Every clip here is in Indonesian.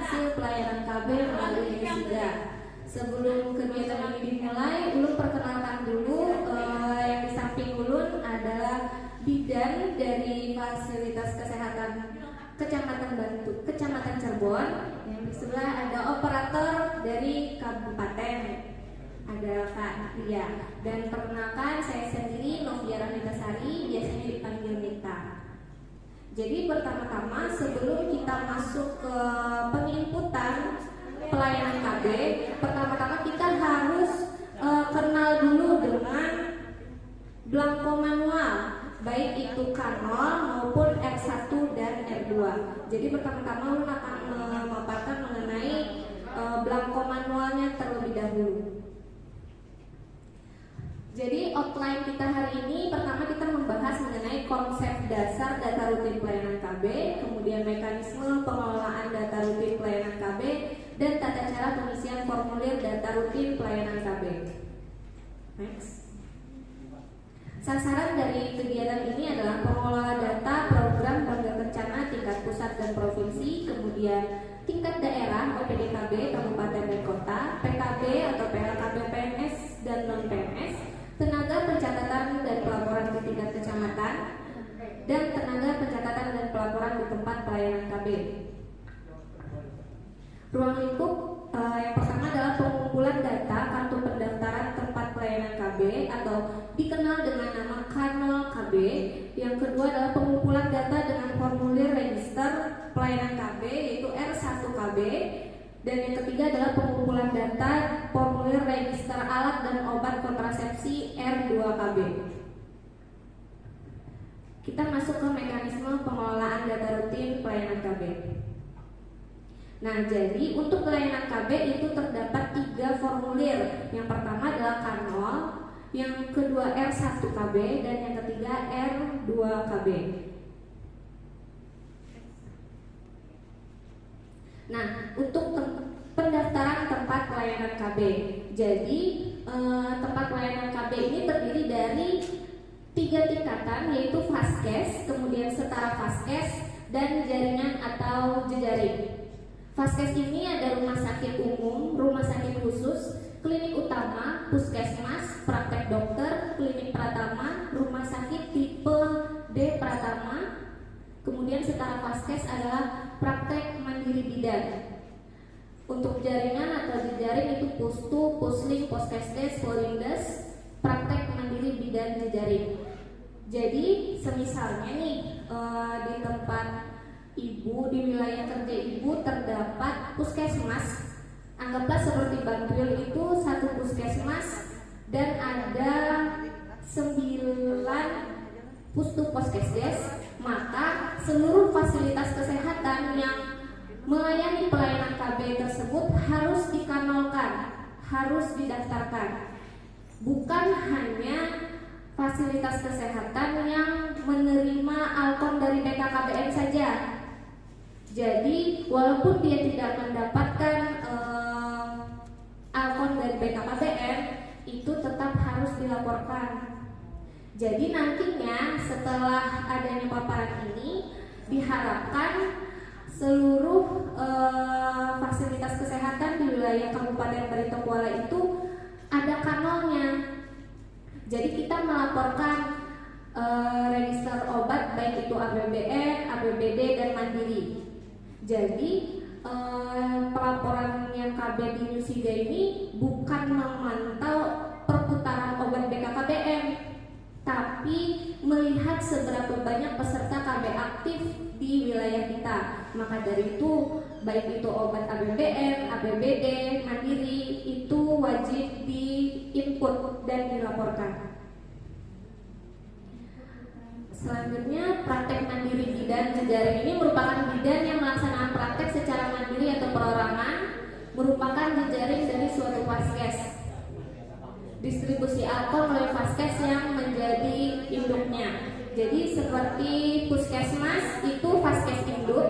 hasil pelayanan KB melalui wisuda. Sebelum kegiatan ini dimulai, Ulun perkenalkan dulu yang di samping Ulun adalah bidan dari fasilitas kesehatan Kecamatan Cirebon. Yang di sebelah ada operator dari kabupaten, ada Kak Ria. Dan perkenalkan, saya sendiri Novia Rahmitasari, biasanya dipanggil Nita. Jadi pertama-tama sebelum kita masuk ke penginputan pelayanan KB, pertama-tama kita harus kenal dulu dengan blanko manual, baik itu K0 maupun R1 dan R2. Jadi pertama-tama Ulun akan memaparkan mengenai blanko manualnya terlebih dahulu. Jadi outline kita hari ini, pertama kita membahas mengenai konsep dasar data rutin pelayanan KB, kemudian mekanisme pengelolaan data rutin pelayanan KB, dan tata cara pengisian formulir data rutin pelayanan KB. Next. Sasaran dari kegiatan ini adalah pengelola data program Bangga Kencana tingkat pusat dan provinsi, kemudian tingkat daerah OPDKB kabupaten dan kota, PKB atau PLKB PNS dan non-PNS, tenaga pencatatan dan pelaporan di tingkat kecamatan, dan tenaga pencatatan dan pelaporan di tempat pelayanan KB. Ruang lingkup yang pertama adalah pengumpulan data kartu pendaftaran tempat pelayanan KB atau dikenal dengan nama K0 KB. Yang kedua adalah pengumpulan data dengan formulir register pelayanan KB yaitu R1 KB. Dan yang ketiga adalah pengumpulan data formulir register alat dan obat kontrasepsi R2 KB. Kita masuk ke mekanisme pengelolaan data rutin pelayanan KB. Nah, jadi untuk pelayanan KB itu terdapat 3 formulir. Yang pertama adalah K0, yang kedua R1 KB, dan yang ketiga R2 KB. Nah, untuk pendaftaran tempat pelayanan KB. Jadi, tempat pelayanan KB ini terdiri dari 3 tingkatan, yaitu Faskes, kemudian setara Faskes, dan jaringan atau jejaring. Faskes ini ada rumah sakit umum, rumah sakit khusus, klinik utama, puskesmas, praktek dokter, klinik pratama, rumah sakit tipe D pratama. Kemudian setara Faskes adalah praktek mandiri bidan. Untuk jaringan atau jejaring itu Pustu, Pusling, Poskesdes, Polindes, praktek mandiri bidan jejaring. Jadi semisalnya nih di tempat ibu, di wilayah kerja ibu terdapat puskesmas, anggaplah seperti Bantul itu 1 puskesmas dan ada 9 pustu poskesdes, maka seluruh fasilitas kesehatan yang melayani pelayanan KB tersebut harus dikanalkan, harus didaftarkan. Bukan hanya fasilitas kesehatan yang menerima alkon dari BKKBN saja. Jadi walaupun dia tidak mendapatkan alkon dari BKKBN, itu tetap harus dilaporkan. Jadi nantinya setelah adanya paparan ini diharapkan seluruh fasilitas kesehatan di wilayah Kabupaten Barito Kuala itu ada kanalnya. Jadi kita melaporkan register obat baik itu APBN, APBD dan mandiri. Jadi pelaporan yang KB di Nusida ini bukan memantau perputaran obat BKKBN, tapi melihat seberapa banyak peserta KB aktif di wilayah kita. Maka dari itu baik itu obat APBN, APBD, mandiri itu wajib di-input dan dilaporkan. Selanjutnya, praktek mandiri bidan jejaring ini merupakan bidan yang melaksanakan praktek secara mandiri atau perorangan, merupakan jejaring dari suatu Faskes. Distribusi alkon oleh Faskes yang menjadi induknya. Jadi seperti puskesmas itu Faskes induk,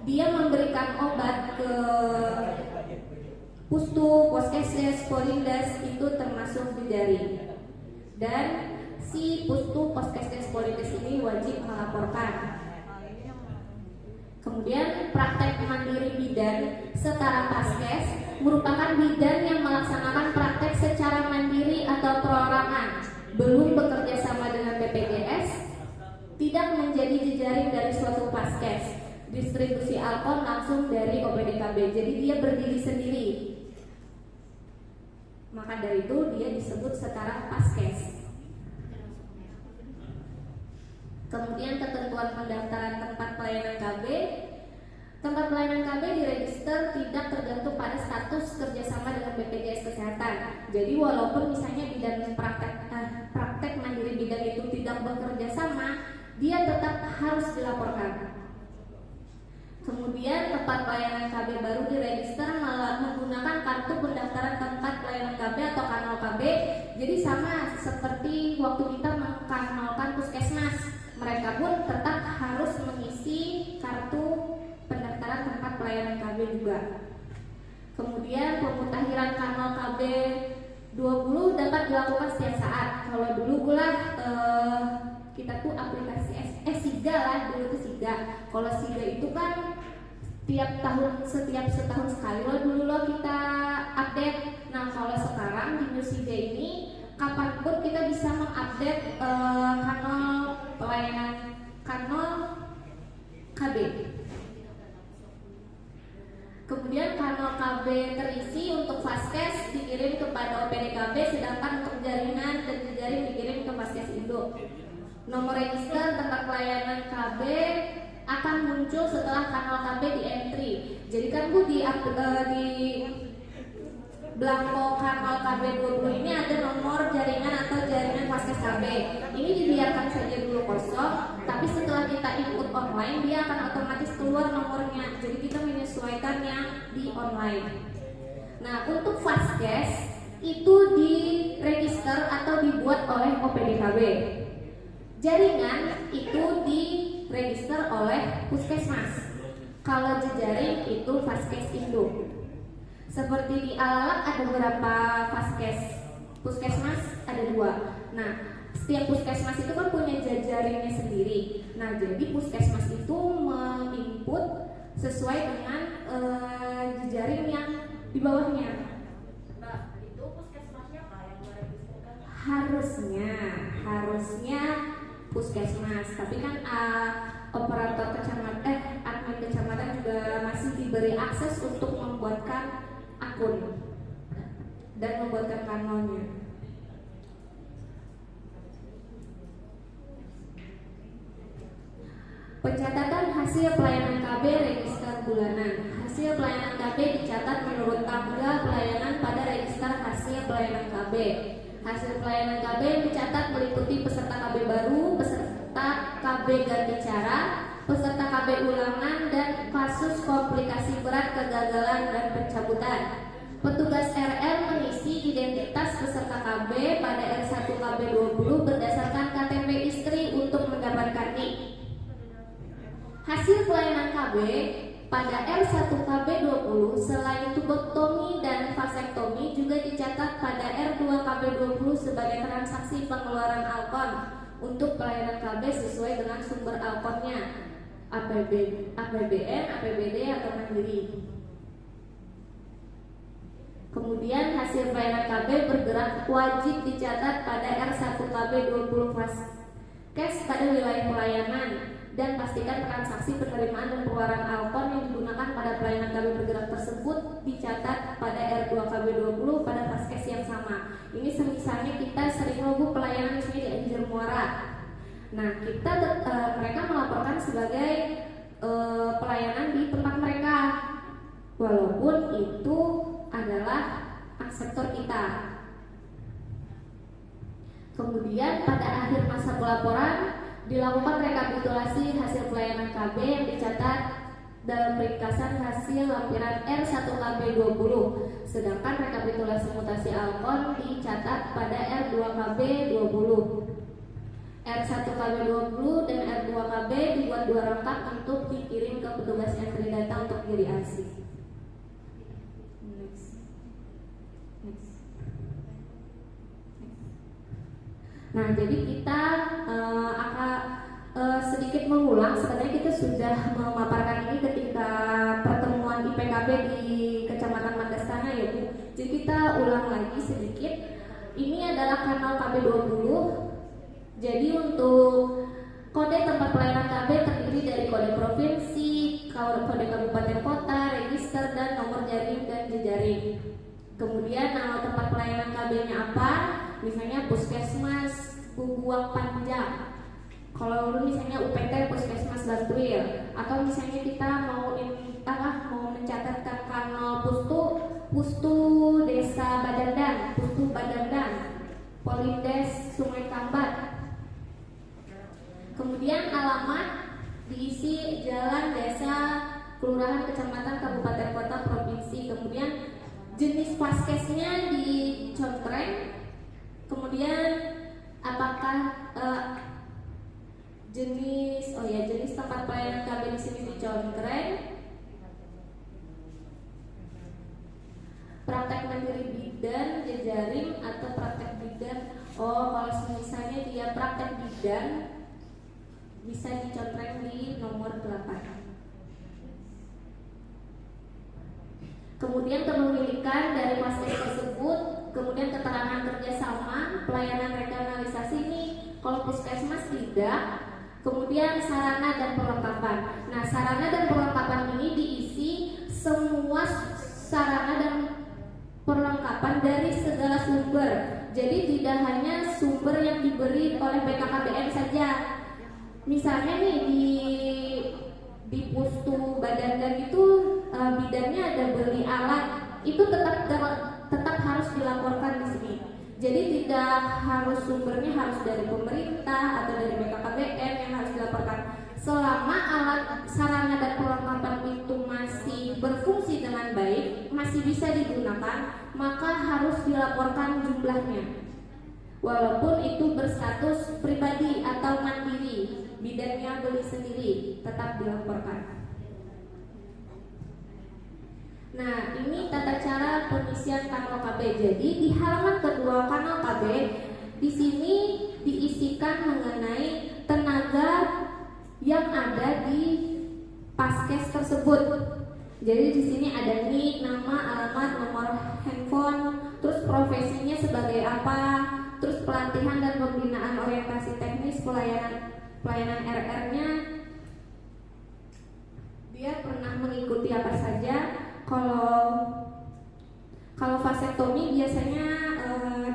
dia memberikan obat ke pustu, poskesdes, polindes itu termasuk jejaring. Dan si pustu, poskesdes, polindes ini wajib melaporkan. Kemudian praktek mandiri bidan Setara Paskes merupakan bidan yang melaksanakan praktek secara mandiri atau perorangan, belum bekerja sama dengan BPJS, tidak menjadi jejaring dari suatu Paskes. Distribusi Alkon langsung dari OPDKB, jadi dia berdiri sendiri. Maka dari itu dia disebut setara Paskes. Kemudian ketentuan pendaftaran tempat pelayanan KB. Tempat pelayanan KB diregister tidak tergantung pada status kerjasama dengan BPJS Kesehatan. Jadi walaupun misalnya bidan praktek mandiri bidan itu tidak bekerja sama, dia tetap harus dilaporkan. Kemudian tempat pelayanan KB baru diregister menggunakan kartu pendaftaran tempat pelayanan KB atau kanal KB. Jadi sama seperti waktu kita mengkanalkan puskesmas, mereka pun tetap harus mengisi kartu pendaftaran tempat pelayanan KB juga. Kemudian pemutakhiran kanal KB 20 dapat dilakukan setiap saat. Kalau dulu kita tuh aplikasi SIGA lah, dulu tuh SIGA. Kalau SIGA itu kan setiap setahun sekali dulu kita update. Nah kalau sekarang di Newsida ini kapanpun kita bisa mengupdate kanal pelayanan kanal KB. Kemudian kanal KB terisi untuk Vaskes dikirim kepada OPDKB, sedangkan untuk jaringan dan jejaring dikirim ke Vaskes Indo. Nomor register tempat pelayanan KB akan muncul setelah kanal KB di entry. Jadi kan Bu di belangko kanal KB 20 ini ada nomor jaringan atau jaringan Vaskes KB. Ini dibiarkan saja dulu kosong, tapi setelah kita input online dia akan otomatis keluar nomornya. Jadi kita menyesuaikan yang di online. Nah untuk Vaskes itu diregister atau dibuat oleh OPDKB. Jaringan itu diregister oleh puskesmas. Kalau jejaring itu Vaskes Indo. Seperti di Alalak ada beberapa Vaskes, puskesmas ada 2. Nah, setiap puskesmas itu kan punya jejaringnya sendiri. Nah, jadi puskesmas itu menginput sesuai dengan jejaring yang di bawahnya. Mbak, itu puskesmasnya apa yang meregistrkan? Harusnya puskesmas, tapi kan operator kecamatan, admin kecamatan juga masih diberi akses untuk membuatkan akun dan membuatkan kanalnya. Pencatatan hasil pelayanan KB register bulanan. Hasil pelayanan KB dicatat menurut tanggal pelayanan pada register hasil pelayanan KB. Hasil pelayanan KB dicatat meliputi peserta KB baru, peserta KB ganti cara, peserta KB ulangan, dan kasus komplikasi berat kegagalan dan pencabutan. Petugas RL mengisi identitas peserta KB pada R1 KB 20 berdasarkan KTP istri untuk mendapatkan NIK. Hasil pelayanan KB pada R1 KB 20 selain tubektomi dan vasektomi juga dicatat pada R2 KB 20 sebagai transaksi pengeluaran Alkon untuk pelayanan KB sesuai dengan sumber Alkonnya, APBN, APBD atau mandiri. Kemudian hasil pelayanan KB bergerak wajib dicatat pada R1 KB 20 Vaskes pada wilayah pelayanan, dan pastikan transaksi penerimaan dan pengeluaran Alkon yang digunakan pada pelayanan KB bergerak tersebut dicatat pada R2 KB 20 pada Vaskes yang sama. Ini misalnya kita sering logo pelayanan misalnya di Anjir Muara. Nah, mereka melaporkan sebagai pelayanan di tempat mereka, walaupun itu adalah sektor kita. Kemudian pada akhir masa pelaporan dilakukan rekapitulasi hasil pelayanan KB yang dicatat dalam ringkasan hasil lampiran R1 KB 20. Sedangkan rekapitulasi mutasi Alkon dicatat pada R2 KB 20. R1 KB 20 dan R2 KB dibuat 2 rangkap untuk dikirim ke petugas entry data untuk direaksi. Nah, jadi kita akan sedikit mengulang. Sebenarnya kita sudah memaparkan ini ketika pertemuan IPKB di adalah kanal KB20. Jadi untuk kode tempat pelayanan KB terdiri dari kode provinsi, kode kabupaten kota, register, dan nomor jaring dan jejaring. Kemudian nama tempat pelayanan KB-nya apa? Misalnya Puskesmas Bubuang Panjang. Kalau dulu misalnya UPT Puskesmas Bantuil, atau misalnya kita mau mencatatkan kanal Pustu Desa Badandan, Pustu Badandan, Polindes Sungai Kambat. Kemudian alamat diisi jalan, desa, kelurahan, kecamatan, kabupaten, kota, provinsi. Kemudian jenis paskesnya dicontreng. Kemudian apakah jenis tempat pelayanan KB di sini dicontreng. Praktek mandiri bidan, jejaring, atau praktek bidan. Kalau misalnya dia praktek bidan bisa dicontreng di nomor 8. Kemudian kepemilikan dari paskes tersebut, kemudian keterangan kerjasama, pelayanan regionalisasi ini kalau puskesmas tidak. Kemudian sarana dan perlengkapan. Nah, sarana dan perlengkapan ini diisi semua sarana dan perlengkapan dari segala sumber. Jadi tidak hanya sumber yang diberi oleh BKKBN saja. Misalnya nih di Pustu Badandan itu bidannya ada beli alat, itu tetap harus dilaporkan di sini. Jadi tidak harus sumbernya harus dari pemerintah atau dari BKKBN yang harus dilaporkan. Selama alat sarana dan perlengkapan itu masih berfungsi dengan baik, masih bisa digunakan, maka harus dilaporkan jumlahnya. Walaupun itu berstatus pribadi atau mandiri, bidannya beli sendiri, tetap dilaporkan. Nah, ini tata cara pengisian kanal KB. Jadi di halaman kedua kanal KB, di sini diisikan mengenai tenaga yang ada di paskes tersebut. Jadi di sini ada nik, nama, alamat, nomor handphone, terus profesinya sebagai apa, terus pelatihan dan pembinaan orientasi teknis, pelayanan RR-nya, dia pernah mengikuti apa saja. Kalau vasektomi biasanya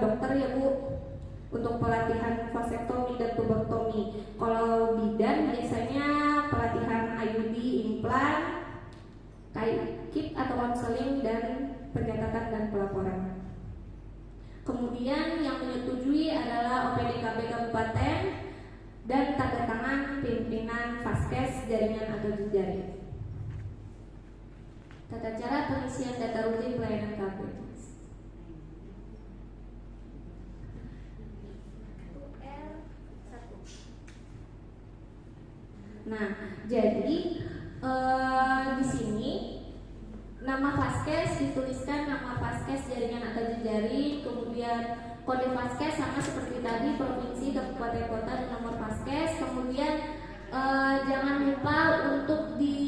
dokter ya Bu, untuk pelatihan vasektomi dan tubektomi. Kalau bidan biasanya pelatihan IUD, implan, kit atau konseling, dan pencatatan dan pelaporan. Kemudian yang menyetujui adalah OPDKB Kabupaten dan tanda tangan pimpinan Vaskes jaringan atau jejaring. Tata cara pengisian data rutin pelayanan KB. Nah, jadi di sini nama Vaskes dituliskan nama Vaskes jaringan atau jejaring, kemudian kode Vaskes sama seperti tadi, provinsi, kabupaten, kota, dan nomor Vaskes. Kemudian jangan lupa untuk di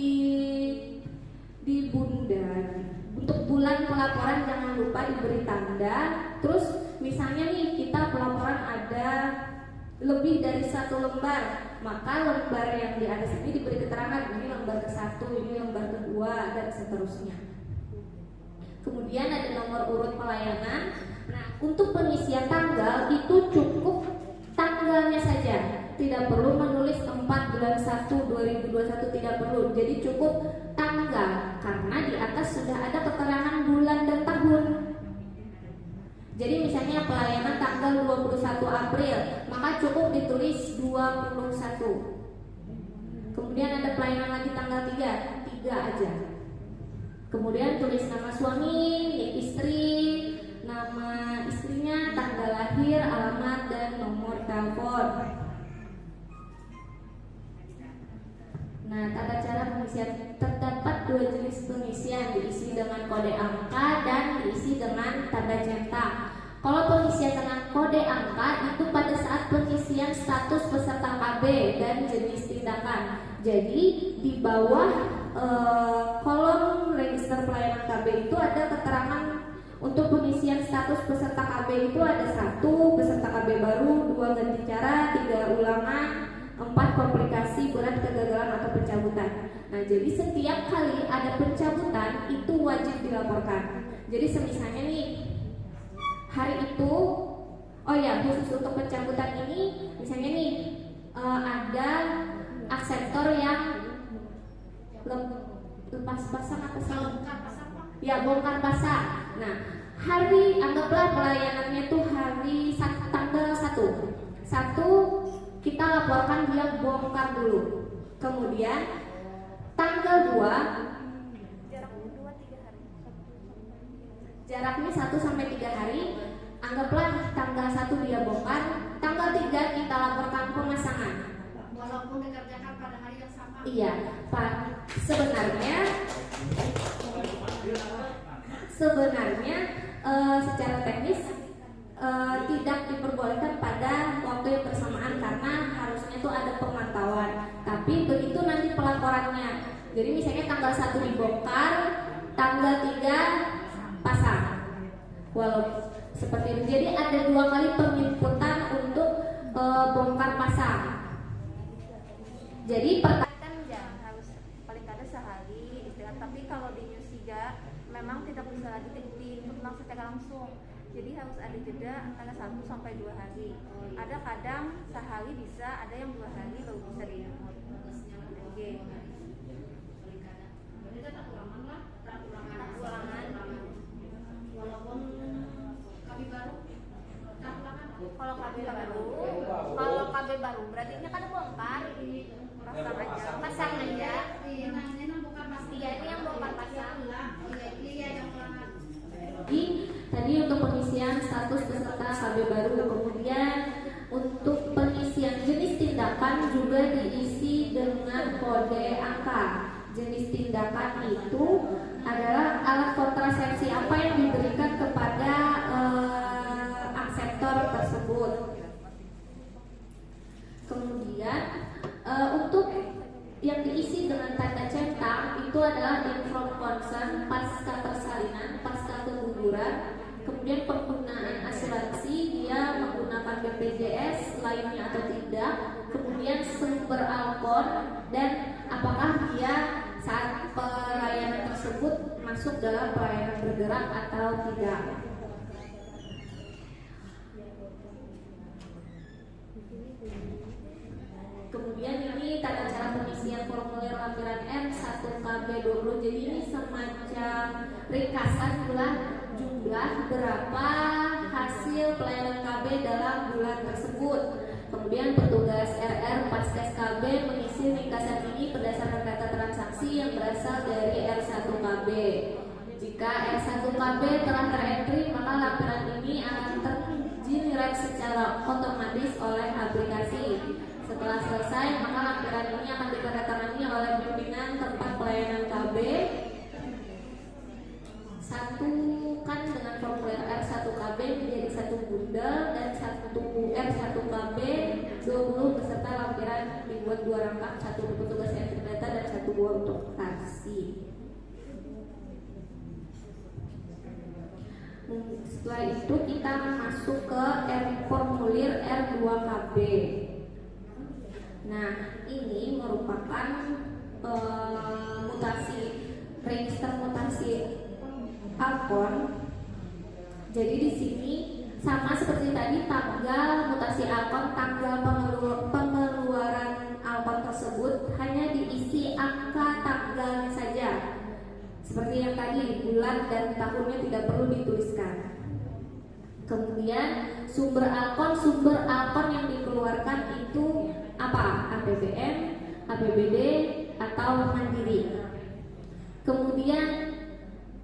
untuk bulan pelaporan jangan lupa diberi tanda. Terus misalnya nih kita pelaporan ada lebih dari 1 lembar, maka lembar yang di atas ini diberi keterangan ini lembar ke-1, ini lembar ke-2, dan seterusnya. Kemudian ada nomor urut pelayanan. Nah, untuk pengisian tanggal itu cukup tanggalnya saja, tidak perlu menulis 4 bulan 1 2021, tidak perlu. Jadi cukup tanggal, karena di atas sudah ada keterangan bulan dan tahun. Jadi misalnya pelayanan tanggal 21 April, maka cukup ditulis 21. Kemudian ada pelayanan lagi tanggal 3 aja. Kemudian tulis nama suami, nik istri, nama istrinya, tanggal lahir, alamat, dan nomor telepon. Nah, tata cara pengisian terdapat 2 jenis pengisian, diisi dengan kode angka dan diisi dengan tanda cetak. Kalau pengisian dengan kode angka itu pada saat pengisian status peserta KB dan jenis tindakan. Jadi di bawah kolom register pelayanan KB itu ada keterangan Untuk pengisian status peserta KB itu ada 1 peserta KB baru, 2 ganti cara, 3 ulangan, 4 komplikasi berat kegagalan atau pencabutan. Nah, jadi setiap kali ada pencabutan itu wajib dilaporkan. Jadi semisalnya nih hari itu, oh ya, khusus untuk pencabutan ini, misalnya nih ada akseptor yang lepas pasang apa sih? Ya, bongkar pasang. Nah, hari anggaplah pelayanannya tuh hari tanggal 1 kita laporkan dia bongkar dulu. Kemudian tanggal 2 jaraknya 1 sampai 3 hari. Anggaplah tanggal 1 dia bongkar, tanggal 3 kita laporkan pemasangan. Walaupun dikerjakan pada hari yang sama. Iya, Pak. Sebenarnya secara teknis tidak diperbolehkan pada waktu yang bersamaan karena harusnya tuh ada pemantauan. Tapi begitu nanti pelaporannya. Jadi misalnya tanggal 1 dibongkar, tanggal 3 pasang. Walau seperti itu. Jadi ada 2 kali penginputan untuk bongkar pasang. Jadi Kan harus paling kada sehari istirahat. Tapi kalau di News 3 memang tidak bisa lagi diinput secara langsung. Jadi harus ada jeda antara 1 sampai 2 hari. Ada kadang sehari bisa, ada yang 2 hari baru bisa diinput. Oke. Walaupun KB baru, Kalau KB baru berarti ini kan bongkar, pasang aja. ini yang bukan pasti. Iya, ini yang bongkar pasang. Iya yang ulangan. Jadi tadi untuk pengisian status peserta KB baru, kemudian untuk pengisian jenis tindakan juga diisi dengan kode angka. Jenis tindakan itu adalah alat kontrasepsi apa yang diberikan kepada akseptor tersebut. Kemudian untuk yang diisi dengan tanda centang itu adalah inform consent, pasca persalinan, pasca keguguran, kemudian penggunaan asuransi, dia menggunakan BPJS lainnya atau tidak, kemudian sumber alkon, dan apakah dia saat pelayanan tersebut masuk dalam pelayanan bergerak atau tidak. Kemudian ini tata cara pengisian formulir lampiran R1KB20. Jadi ini semacam ringkasan jumlah berapa hasil pelayanan KB dalam bulan tersebut. Kemudian petugas RR Paskes KB mengisi ringkasan ini berdasarkan data transaksi yang berasal dari R1KB. Jika R1KB telah terentry, maka lampiran ini akan tergenerate secara otomatis oleh aplikasi. Setelah selesai, maka lampiran ini akan ditandatangani oleh pimpinan tempat pelayanan KB. Satukan dengan formulir R1KB menjadi satu bundel dan satu R1KB 20 beserta lampiran dibuat 2 rangkap, satu untuk petugas entry data dan satu buah untuk taksi. Setelah itu kita masuk ke formulir R2KB. Nah, ini merupakan register mutasi alkon. Jadi di sini sama seperti tadi, tanggal mutasi alkon, tanggal pengeluaran alkon tersebut hanya diisi angka tanggalnya saja. Seperti yang tadi, bulan dan tahunnya tidak perlu dituliskan. Kemudian sumber alkon yang dikeluarkan itu apa? APBN, APBD, atau mandiri. Kemudian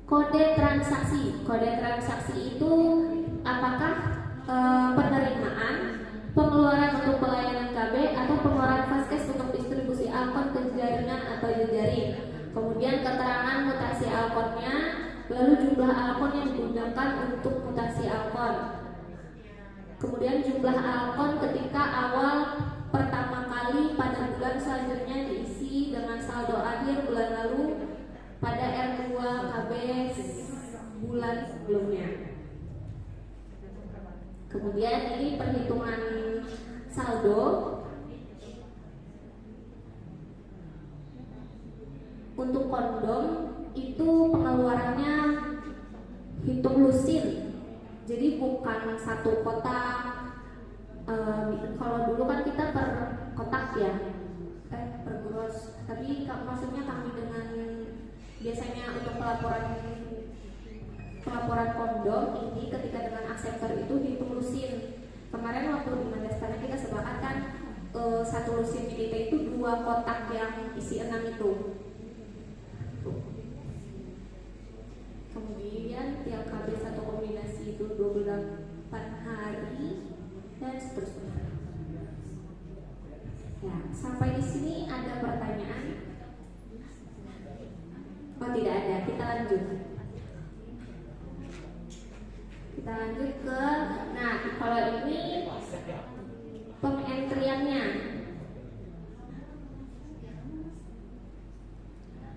kode transaksi. Kode transaksi itu apakah penerimaan, pengeluaran untuk pelayanan KB, atau pengeluaran Faskes untuk distribusi alkon ke jaringan atau jejaring. Kemudian keterangan mutasi alkonnya, lalu jumlah alkon yang digunakan untuk mutasi alkon. Kemudian jumlah alkon ketika awal pertama kali pada bulan selanjutnya diisi dengan saldo akhir bulan lalu pada R2KB bulan sebelumnya. Kemudian ini perhitungan saldo. Untuk kondom itu pengeluarannya hitung lusin, jadi bukan satu kotak. Kalau dulu kan kita per kotak ya, per gros. Tapi maksudnya kami dengan biasanya untuk pelaporan kondom ini ketika dengan akseptor itu hitung lusin. Kemarin waktu di Mandastana kita sepakat kan satu lusin kita itu 2 kotak yang isi 6 itu. Kemudian tiap KB satu kombinasi itu 28 hari dan seterusnya. Ya, sampai di sini ada pertanyaan? Oh, tidak ada. Kita lanjut. Kita lanjut ke, nah kalau ini pengentriannya.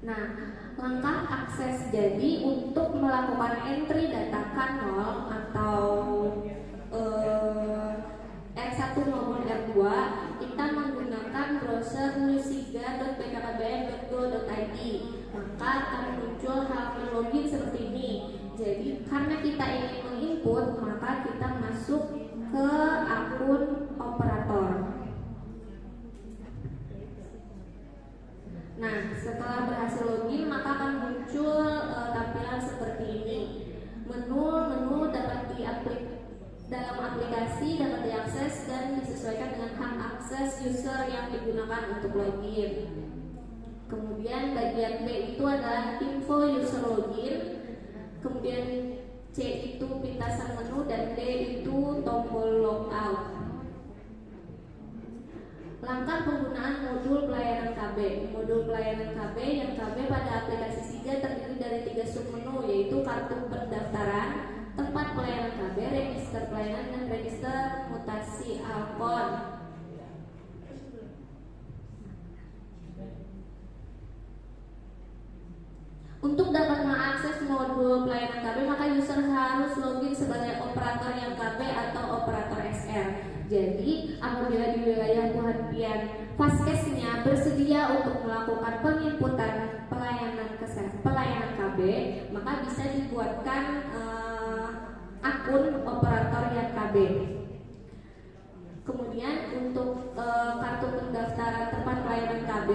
Nah, langkah akses jadi untuk melakukan entry data kanal atau R1 maupun R2 kita menggunakan browser newsiga.bkkbn.go.id, maka akan muncul halaman login seperti ini. Jadi karena kita ingin menginput, maka kita masuk ke akun operator. Nah, setelah berhasil login, maka akan muncul tampilan seperti ini. Menu dapat dalam aplikasi dapat diakses dan disesuaikan dengan hak akses user yang digunakan untuk login. Kemudian bagian B itu adalah info user login. Kemudian C itu pintasan menu dan D itu tombol logout. Langkah penggunaan modul pelayanan KB. Modul pelayanan KB yang KB pada aplikasi SIGA terdiri dari 3 submenu, yaitu kartu pendaftaran, tempat pelayanan KB, register pelayanan, dan register mutasi alkon. Untuk dapat mengakses modul pelayanan KB, maka user harus login sebagai operator yang KB atau operator SR. Jadi, apabila di wilayah perhatian Faskesnya bersedia untuk melakukan penginputan pelayanan KB, maka bisa dibuatkan akun operator yang KB. Kemudian untuk kartu pendaftaran tempat pelayanan KB,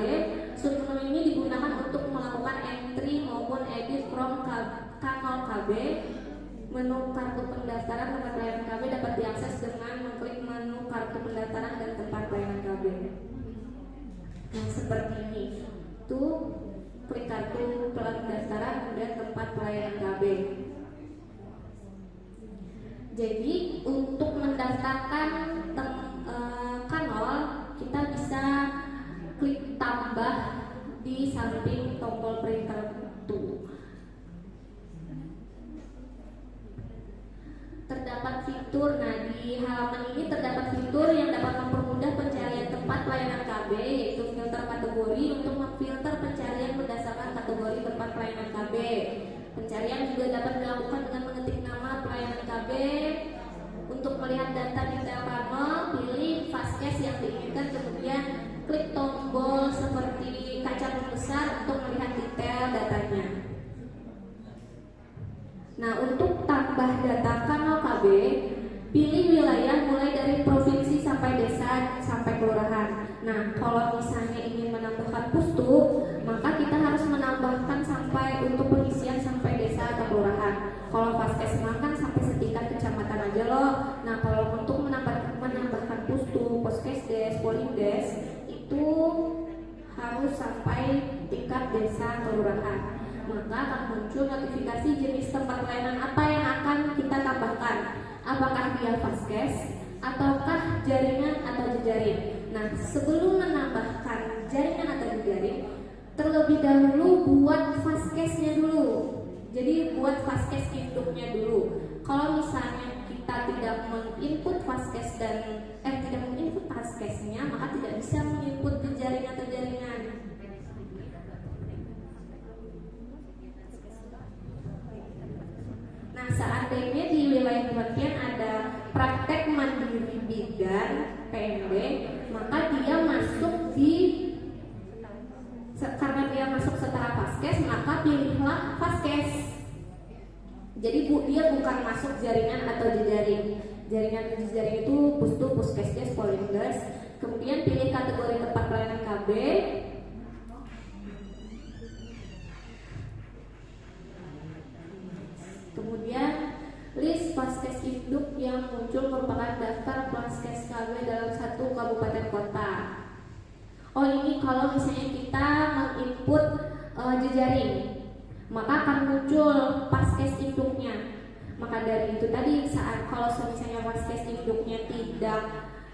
submenu ini digunakan untuk melakukan entry maupun edit from kanal KB. Menu kartu pendaftaran tempat pelayanan KB dapat diakses dengan mengklik menu kartu pendaftaran dan tempat pelayanan KB. Nah, seperti ini. Tuh, klik kartu pendaftaran kemudian tempat pelayanan KB. Jadi untuk mendaftarkan kanal, kita bisa klik tambah di samping tombol printer tuh. Terdapat fitur, nah di halaman ini terdapat fitur yang dapat mempermudah pencarian tempat pelayanan KB, yaitu filter kategori untuk memfilter pencarian berdasarkan kategori tempat pelayanan KB. Pencarian juga dapat dilakukan dengan mengetik nama pelayanan KB. Untuk melihat data detail panel, pilih Faskes yang diinginkan, kemudian klik tombol seperti kaca pembesar untuk melihat detail datanya. Nah, untuk tambah data kanal KB, pilih wilayah mulai dari provinsi sampai desa sampai kelurahan. Nah, kalau misalnya ingin menambahkan pustu, maka kita harus menambahkan sampai untuk pengisian sampai desa atau kelurahan. Kalau Faskes kan sampai setingkat kecamatan aja loh. Nah, kalau untuk menambahkan pustu, Poskesdes, Polimdes itu harus sampai tingkat desa kelurahan. Maka akan muncul notifikasi jenis tempat pelayanan apa yang akan kita tambahkan. Apakah dia Faskes ataukah jaringan atau jejaring. Nah, sebelum menambahkan jaringan atau jejaring, terlebih dahulu buat Faskesnya dulu. Jadi buat Faskes induknya dulu. Kalau misalnya kita tidak menginput Faskes dan tidak menginput Faskesnya, maka tidak bisa menginput jejaring atau jaringan. Fastcase. Jadi dia bukan masuk jaringan atau jejaring. Jaringan jejaring itu Pustu, Puskesdes, Polindes. Kemudian pilih kategori tempat pelayanan KB. Kemudian list Vaskes induk yang muncul merupakan daftar Vaskes KB dalam satu kabupaten kota. Oh, ini kalau misalnya kita menginput jejaring, maka akan muncul Vaskes induknya. Maka dari itu tadi saat kalau misalnya Vaskes induknya tidak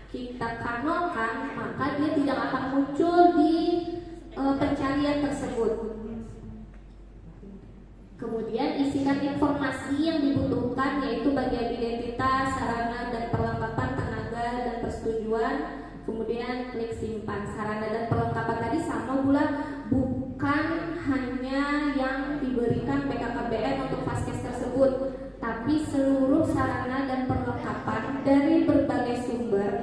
kita kanonkan, maka dia tidak akan muncul di pencarian tersebut. Kemudian isikan informasi yang dibutuhkan, yaitu bagian identitas, sarana dan perlengkapan, tenaga dan persetujuan. Kemudian klik simpan. Sarana dan perlengkapan tadi sama pula, bukan hanya yang diberikan BKKBN untuk Vaskes tersebut, tapi seluruh sarana dan perlengkapan dari berbagai sumber,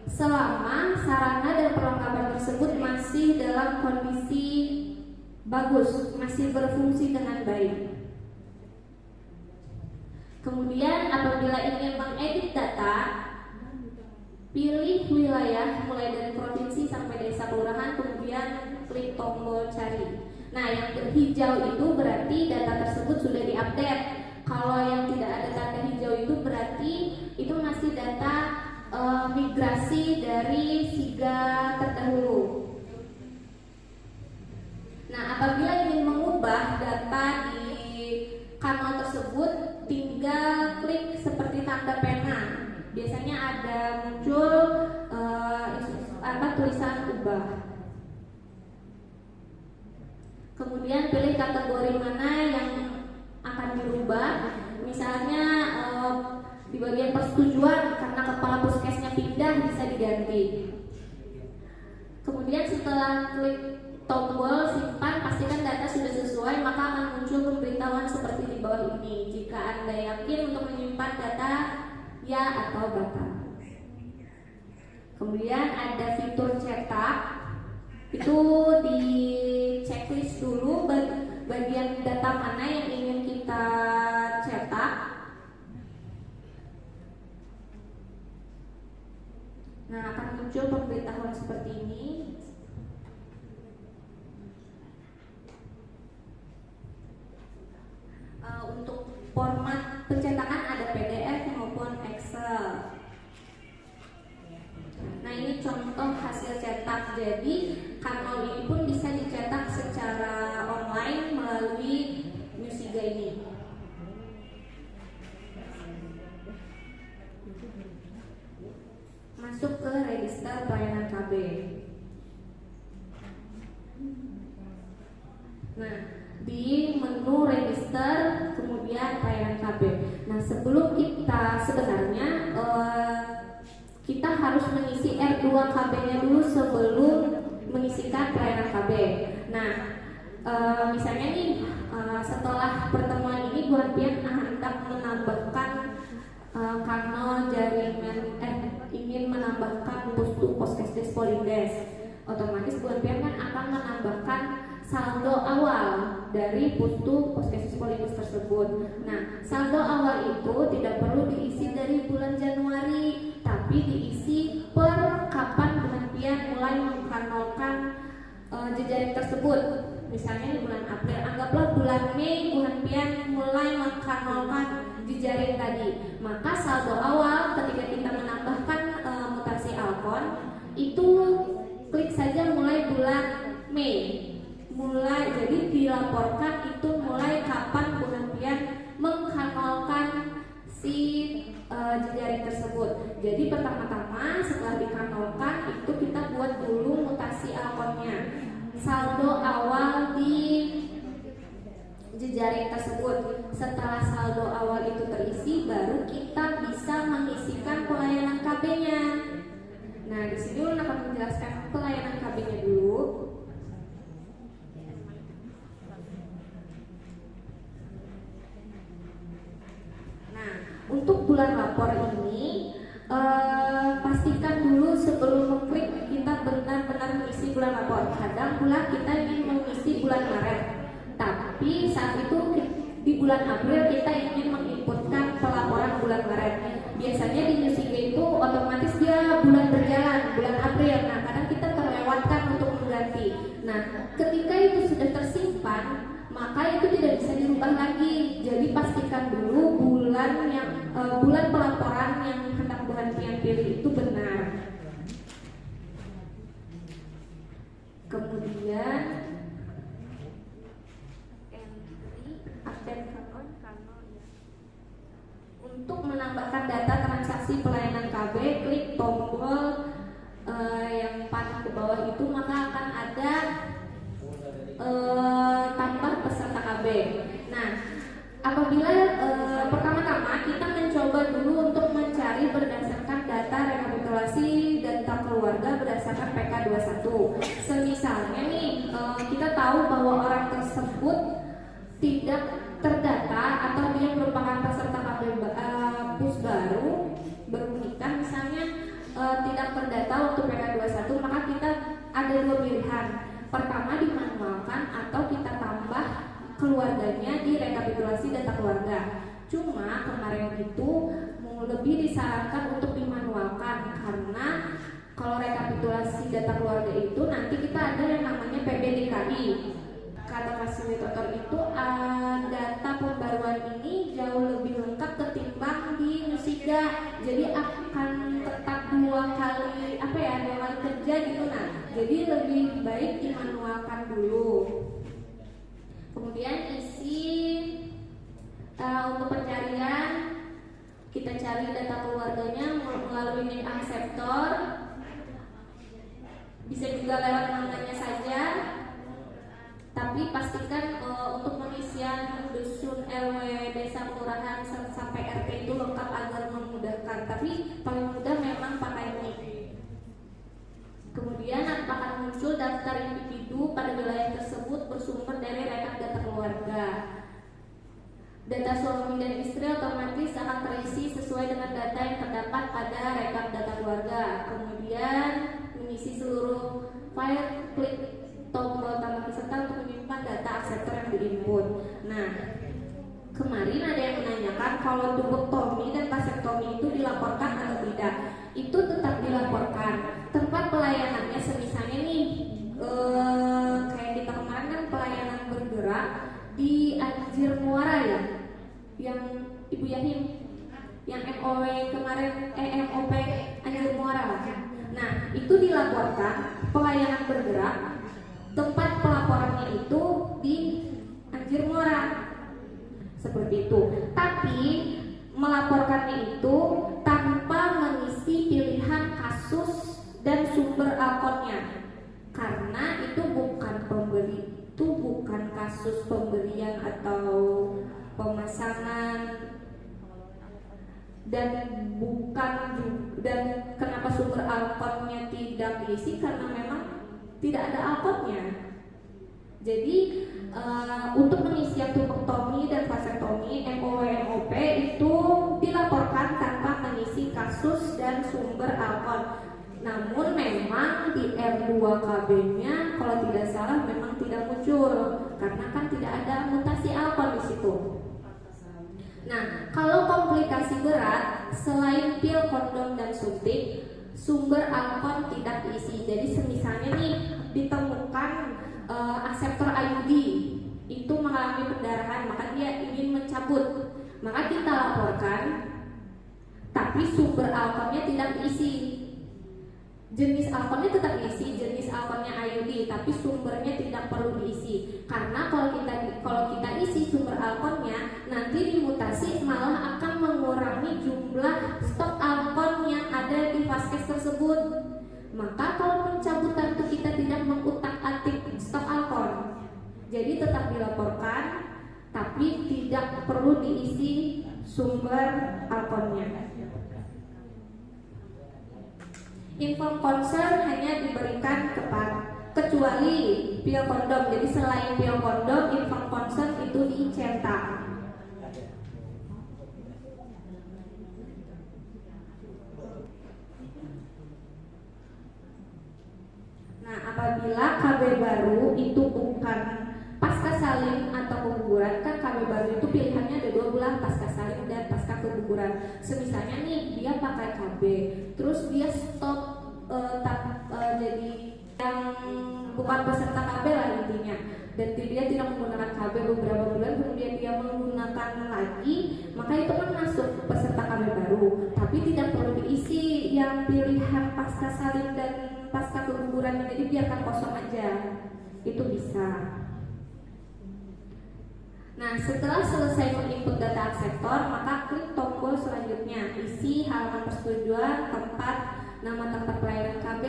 selama sarana dan perlengkapan tersebut masih dalam kondisi bagus, masih berfungsi dengan baik. Kemudian apabila ingin mengedit data, pilih wilayah mulai dari provinsi sampai desa kelurahan, kemudian klik tombol cari. Nah, yang hijau itu berarti data tersebut sudah diupdate. Kalau yang tidak ada tanda hijau itu berarti itu masih data migrasi dari SIGA terdahulu. Nah, apabila ingin mengubah data di kanal tersebut, tinggal klik seperti tanda pena. Biasanya ada muncul tulisan ubah. Kemudian pilih kategori mana yang akan dirubah. Misalnya di bagian persetujuan, karena kepala puskesnya pindah, bisa diganti. Kemudian setelah klik tombol simpan, pastikan data sudah sesuai, maka akan muncul pemberitahuan seperti di bawah ini. Jika Anda yakin untuk menyimpan data, ya atau batal. Kemudian ada fitur cetak. Itu di checklist dulu bagian data mana yang ingin kita cetak. Nah, akan muncul pemberitahuan seperti ini. Untuk format pencetakan ada PDF maupun Excel. Nah, ini contoh hasil cetak. Jadi kanal ini pun bisa dicetak secara online melalui Musiga ini. Masuk ke register pelayanan KB. Nah, di menu register kemudian pelayanan KB. Nah, sebelum kita sebenarnya kita harus mengisi R2 KB-nya dulu sebelum mengisikan pelayanan KB. Nah, misalnya nih setelah pertemuan ini Bu Hanpian hendak menambahkan kanal jaringan ingin menambahkan Pustu Puskesdes Polindes, otomatis Bu Hanpian kan akan menambahkan saldo awal dari Pustu Puskesdes Polindes tersebut. Nah, saldo awal itu tidak perlu diisi dari bulan Januari, tapi diisi per kapan Bu Hanpian mulai mengkanalkan jejaring tersebut. Misalnya di bulan April, anggaplah bulan Mei Bu Hanpian mulai mengkanalkan jejaring tadi. Maka saldo awal ketika kita menambahkan mutasi Alkon itu klik saja mulai bulan Mei. Jadi dilaporkan itu mulai kapan Bu Hanpian mengkanalkan si jejaring tersebut. Jadi pertama-tama setelah dikanalkan itu kita buat dulu mutasi Alkonnya, saldo awal di jejaring tersebut. Setelah saldo awal itu terisi, baru kita bisa mengisikan pelayanan KB-nya. Nah, di sini Ulun akan menjelaskan pelayanan KB-nya dulu. Nah, untuk bulan lapor ini pastikan dulu sebelum mengklik kita benar-benar mengisi bulan lapor. Kadang pula kita ingin mengisi bulan Maret, Tapi saat itu di bulan April kita ingin menginputkan pelaporan bulan Maret. Biasanya di Nusiga itu otomatis dia bulan berjalan, bulan April. Nah, kadang kita terlewatkan untuk mengganti. Nah, ketika itu sudah tersimpan, maka itu tidak bisa dirubah lagi. Jadi pastikan dulu bulan pelaporan yang hendak Bu Hanfian pilih itu benar. Kemudian update untuk menambahkan data transaksi pelayanan KB, klik tombol yang panah ke bawah itu, maka akan ada tambah peserta KB. Nah, apabila pertama-tama kita mencoba dulu untuk mencari berdasarkan data rekapitulasi data keluarga berdasarkan PK21. Semisalnya nih, kita tahu bahwa orang tersebut tidak terdata atau dia merupakan peserta KB PUS baru nikah misalnya, tidak terdata untuk PK21, maka kita ada dua pilihan. Pertama, dimanualkan atau kita tambah keluarganya di rekapitulasi data keluarga. Cuma kemarin itu lebih disarankan untuk dimanualkan, karena kalau rekapitulasi data keluarga itu nanti kita ada yang namanya PBDKI. Kata fasilitator itu, data pembaruan ini jauh lebih lengkap ketimbang di Nusiga. Jadi akan tetap dua kali kerja gitu. Nah, jadi lebih baik dimanualkan dulu. Kemudian isi untuk pencarian, kita cari data keluarganya melalui NIK akseptor, bisa juga lewat namanya saja. Tapi pastikan untuk pengisian dusun, RW, desa, kelurahan sampai RT itu lengkap agar memudahkan. Tapi paling mudah memang pakai NIK. Kemudian akan muncul daftar individu pada wilayah tersebut bersumber dari rekap data keluarga. Data suami dan istri otomatis akan terisi sesuai dengan data yang terdapat pada rekap data keluarga. Kemudian mengisi seluruh file, klik tombol tambah peserta untuk menyimpan data akseptor yang diinput. Nah, kemarin ada yang menanyakan kalau tubektomi dan vasektomi itu dilaporkan atau tidak. Itu tetap dilaporkan. Tempat pelayanannya semisalnya nih, kayak kita kemarin kan pelayanan bergerak di Anjir Muara ya, yang Ibu Yahim, yang MOW kemarin, MOP Anjir Muara. Nah, itu dilaporkan pelayanan bergerak. Tempat pelaporannya itu di Anjir Muara, seperti itu. Tapi melaporkannya itu tanpa mengisi pilihan kasus dan sumber akunnya, karena itu bukan kasus pemberian atau pemasangan, dan kenapa sumber akunnya tidak diisi, karena memang tidak ada akunnya. Jadi untuk mengisi tubektomi dan vasektomi, MOW MOP itu dilaporkan tanpa mengisi kasus dan sumber alkon. Namun memang di R2KB-nya kalau tidak salah memang tidak muncul, karena kan tidak ada mutasi alkon di situ. Nah, kalau komplikasi berat selain pil, kondom dan suntik, sumber alkon tidak diisi. Jadi semisalnya nih ditemukan akseptor IUD itu mengalami pendarahan, maka dia ingin mencabut, maka kita laporkan, tapi sumber alkonnya tidak diisi. Jenis alkonnya tetap diisi, jenis alkonnya IUD, tapi sumbernya tidak perlu diisi. Karena kalau kita isi sumber alkonnya, nanti dimutasi malah akan mengurangi jumlah stok alkon yang ada di vaskes tersebut. Maka kalau pencabutan itu kita tidak mengutak-atik stok alkon, jadi tetap dilaporkan, tapi tidak perlu diisi sumber alkonnya. Inform concern hanya diberikan kecuali pil kondom. Jadi selain pil kondom, inform concern itu dicetak. Nah, apabila KB baru itu bukan pasca salin atau keguguran kan KB baru itu pilihannya ada 2 bulan, pasca salin dan pasca keguguran. Semisalnya nih dia pakai KB, terus dia stop jadi yang bukan peserta KB lah intinya, dan dia tidak menggunakan KB beberapa bulan, kemudian dia menggunakan lagi, maka itu kan masuk peserta KB baru, tapi tidak perlu diisi yang pilihan pasca salin dan pasca keguguran, jadi biarkan kosong aja, itu bisa. Nah, setelah selesai menginput data akseptor, maka klik tombol selanjutnya, isi halaman persetujuan nama tempat pelayanan KB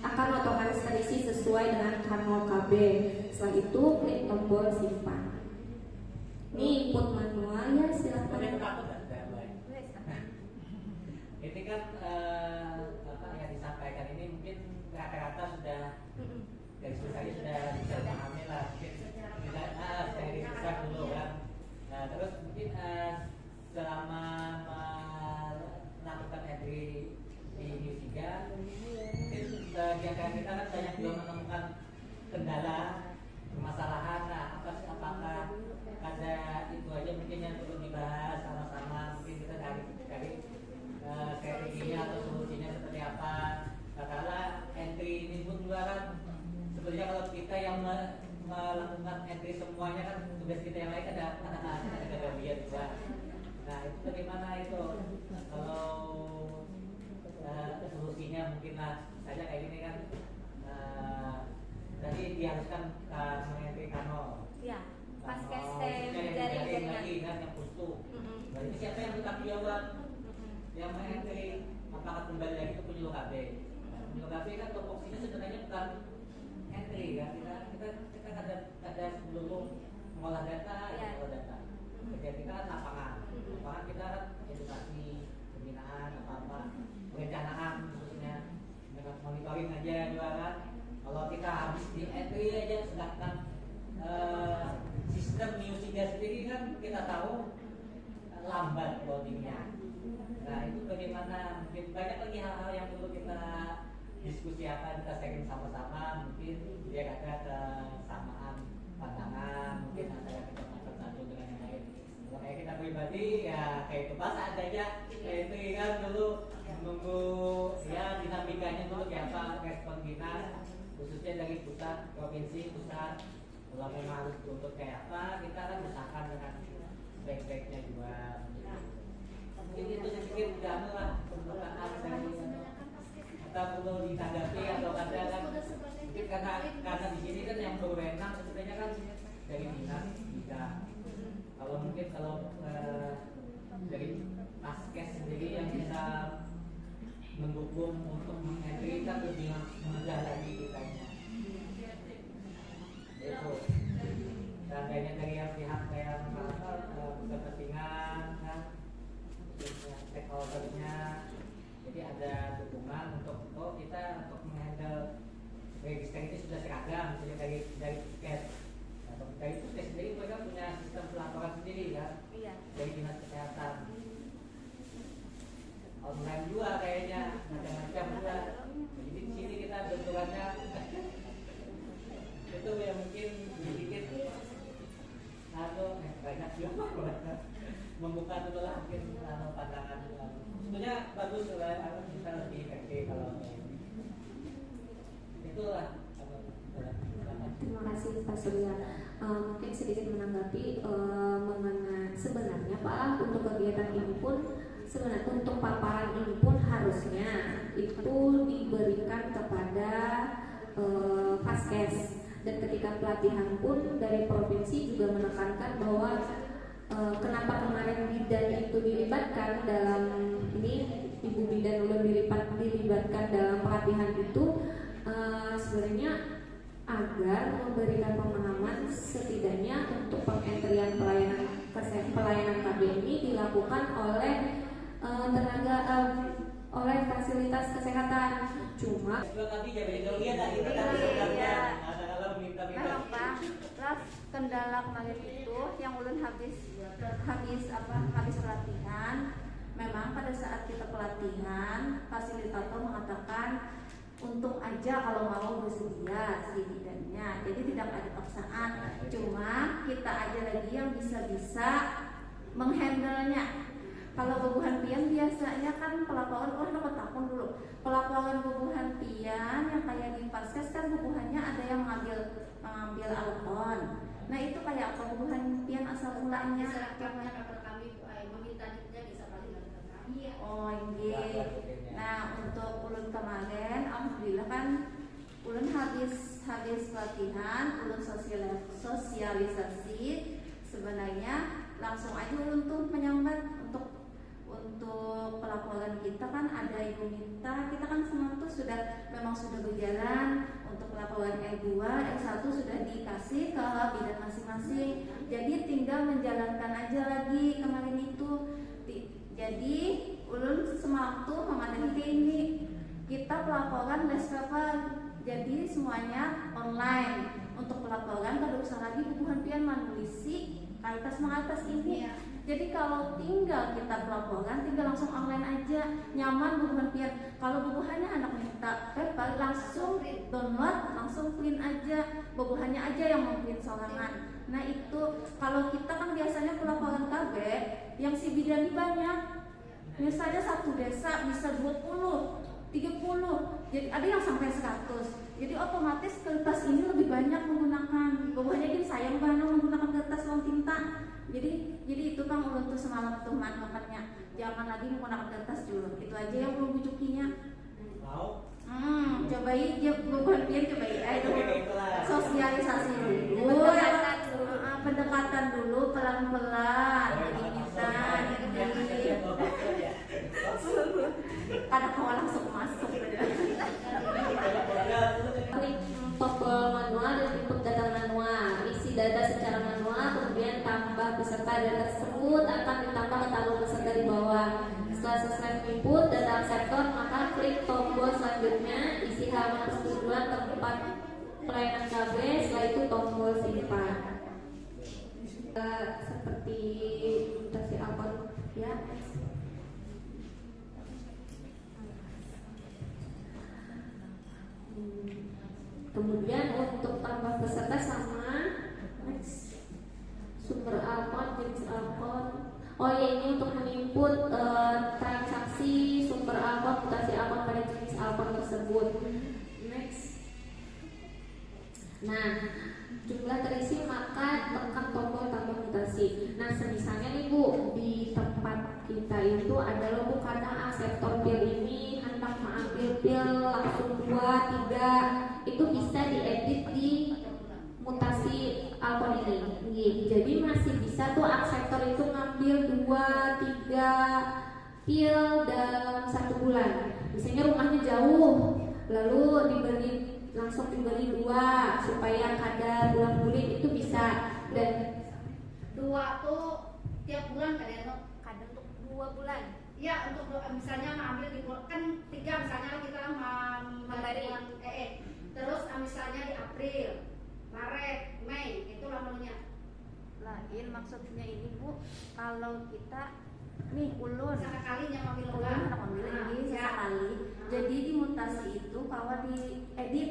akan otomatis terisi sesuai dengan kanal KB. Setelah itu klik tombol simpan. Ini input manual ya, silahkan. Ini kan apa yang disampaikan ini mungkin rata-rata sudah dari sebesarnya sudah bisa dipahami lah. Mungkin dari besar dulu kan. Nah, terus mungkin selama melakukan entry di New3, mungkin bagian kita kan banyak juga menemukan kendala, permasalahan. Nah, apakah ada itu aja mungkin yang perlu dibahas sama-sama, mungkin kita cari strateginya atau solusinya seperti apa. Katakanlah entry ini pun juga kan sebenarnya kalau kita yang melakukan entry semuanya kan tugas kita yang lain ada bagian juga. Nah, itu bagaimana itu kalau solusinya mungkin lah saja kayak gini kan, tadi diharuskan mengentry kanal. Ya, pas Kanal, casting yang dari jaring jaringan. lagi kan yang pustu. Berarti siapa yang bertanggung jawab? Yang mengentry, apakah kembali lagi ke penyuluh KB? Penyuluh KB kan topoksinya sebenarnya bukan entry kan, kita ada sebelum mengolah data, Ya. mengolah data. Kerja kita kan lapangan kita kan edukasi, pembinaan, apa-apa, perencanaan khususnya, monitoring aja juga kan. Kalau kita habis di entry aja, sedangkan sistem New3 sendiri kan kita tahu lambat loadingnya. Nah, itu bagaimana? Mungkin banyak lagi hal-hal yang perlu kita diskusi, kita sharing sama-sama, mungkin biar ada kesamaan pandangan, mungkin antara kita satu dengan yang lain. Kalau kayak kita pribadi ya kayak itu pas adanya kayak itu kan dulu menunggu ya dinamikanya dulu kayak apa, respon dinas khususnya dari pusat, provinsi, pusat. Kalau memang harus dituntut kayak apa, kita kan usahakan dengan baik-baiknya juga. Mungkin itu saya pikir tidak lah permintaan dari kita perlu ditanggapi atau ada kan mungkin karena di sini kan yang berwenang sebenarnya kan dari dinas juga. Kalau mungkin dari Paskes sendiri yang bisa mendukung untuk mengentry kan lebih mudah lagi kitanya. Itu seandainya dari yang pihak yang berkepentingan kan, stakeholdernya, jadi ada dukungan untuk kita untuk menghandle register ini sudah seragam, misalnya dari tiket. Dari Puskes sendiri mereka punya sistem pelaporan sendiri kan, Iya. dari dinas kesehatan. Online juga kayaknya macam-macam juga. Jadi di sini kita bentukannya itu yang mungkin sedikit banyak juga membuka dulu lah mungkin pandangan. Sebenarnya bagus lah, kita lebih efektif kalau itulah. Terima kasih Pak Surya. Mungkin sedikit menanggapi mengenai sebenarnya Pak, untuk kegiatan ini pun sebenarnya untuk paparan ini pun harusnya itu diberikan kepada Paskes, dan ketika pelatihan pun dari provinsi juga menekankan bahwa kenapa kemarin bidan itu dilibatkan dalam ini, Ibu Bidan ulun dilibatkan dalam pelatihan itu sebenarnya agar memberikan pemahaman setidaknya untuk pengentrian pelayanan KB ini dilakukan oleh oleh fasilitas kesehatan. Cuma Memang Pak, lah kendala kemarin itu yang ulun habis pelatihan. Memang pada saat kita pelatihan, fasilitator mengatakan untung aja kalau mau bersedia si bidannya sebenarnya. Jadi tidak ada paksaan. Cuma kita aja lagi yang bisa menghandle-nya. Kalau bubuhan pian biasanya kan pelaporan, takun dulu. Pelaporan bubuhan pian yang kayak di Faskes kan bubuhannya ada yang mengambil alpon. Nah itu kayak apa bubuhan pian asal mulanya? Masyarakatnya kabar kami meminta ditnya bisa balik ke kami ya. Oh iya. Nah untuk ulun kemarin, alhamdulillah kan ulun habis latihan, ulun sosialisasi. Sebenarnya langsung aja ulun tuh menyambat untuk pelaporan kita kan ada ibu minta, kita kan semua tuh memang sudah berjalan. Untuk pelaporan L2, L1 sudah dikasih ke bidang masing-masing. Jadi tinggal menjalankan aja lagi kemarin itu. Jadi ulun semalam tuh memandang ini kita pelaporan less paper. Jadi semuanya online. Untuk pelaporan kada usah lagi bubuhan pian manulisi atas ini. Jadi kalau tinggal kita pelaporan, tinggal langsung online aja, nyaman bubuhan pian. Kalau bubuhannya anak minta paper, langsung download, langsung print aja, bubuhannya aja yang mau print sorangan. Nah itu kalau kita kan biasanya pelaporan KB yang si bidani banyak, misalnya satu desa bisa 20, 30, jadi ada yang sampai 100. Jadi otomatis kertas ini lebih banyak menggunakan. Bubuhannya jadi sayang banget menggunakan kertas uang tinta. Jadi itu kan ulun tuh semalam tuh makanya jangan lagi menggunakan kertas dulu. Itu aja yang ulun bujukinya. Mau? Cobain bukan pian cobain. Ayo sosialisasi dulu. Pendekatan dulu pelan-pelan. Jadi bisa. Ada kawan langsung masuk. Klik tombol manual dan input data manual, isi data secara manual, kemudian tambah peserta data tersebut akan ditambah ke tabel peserta di bawah. Setelah selesai input data akseptor, maka klik tombol selanjutnya, isi halaman persetujuan tempat pelayanan KB, setelah itu tombol simpan. Seperti mutasi alpon ya. Kemudian untuk tambah peserta sama next. Sumber alpon, jenis alpon. Oh ya, ini untuk menginput transaksi sumber alpon, mutasi alpon pada jenis alpon tersebut. Next. Nah, jumlah terisi maka tekan tombol tambah mutasi. Nah, semisalnya nih Bu, di tempat kita itu ada loh Bu, karena akseptor pil ini hendak mengambil pil langsung 2, 3, itu bisa diedit di mutasi alpon ini. Jadi masih bisa tuh akseptor itu ngambil 2, 3 pil dalam 1 bulan. Misalnya rumahnya jauh, lalu langsung diberi 2 supaya kada bulan-bulan, itu bisa. Dan 2 tuh tiap bulan kadang untuk 2 bulan. ya untuk misalnya mengambil di kan 3 misalnya kita memberi terus misalnya di April, Maret, Mei, itu lamanya. Lain maksudnya ini Bu, kalau kita nih ulun Sekalinya mengambil anak ambil ini sesekali. Jadi di mutasi itu kalau di edit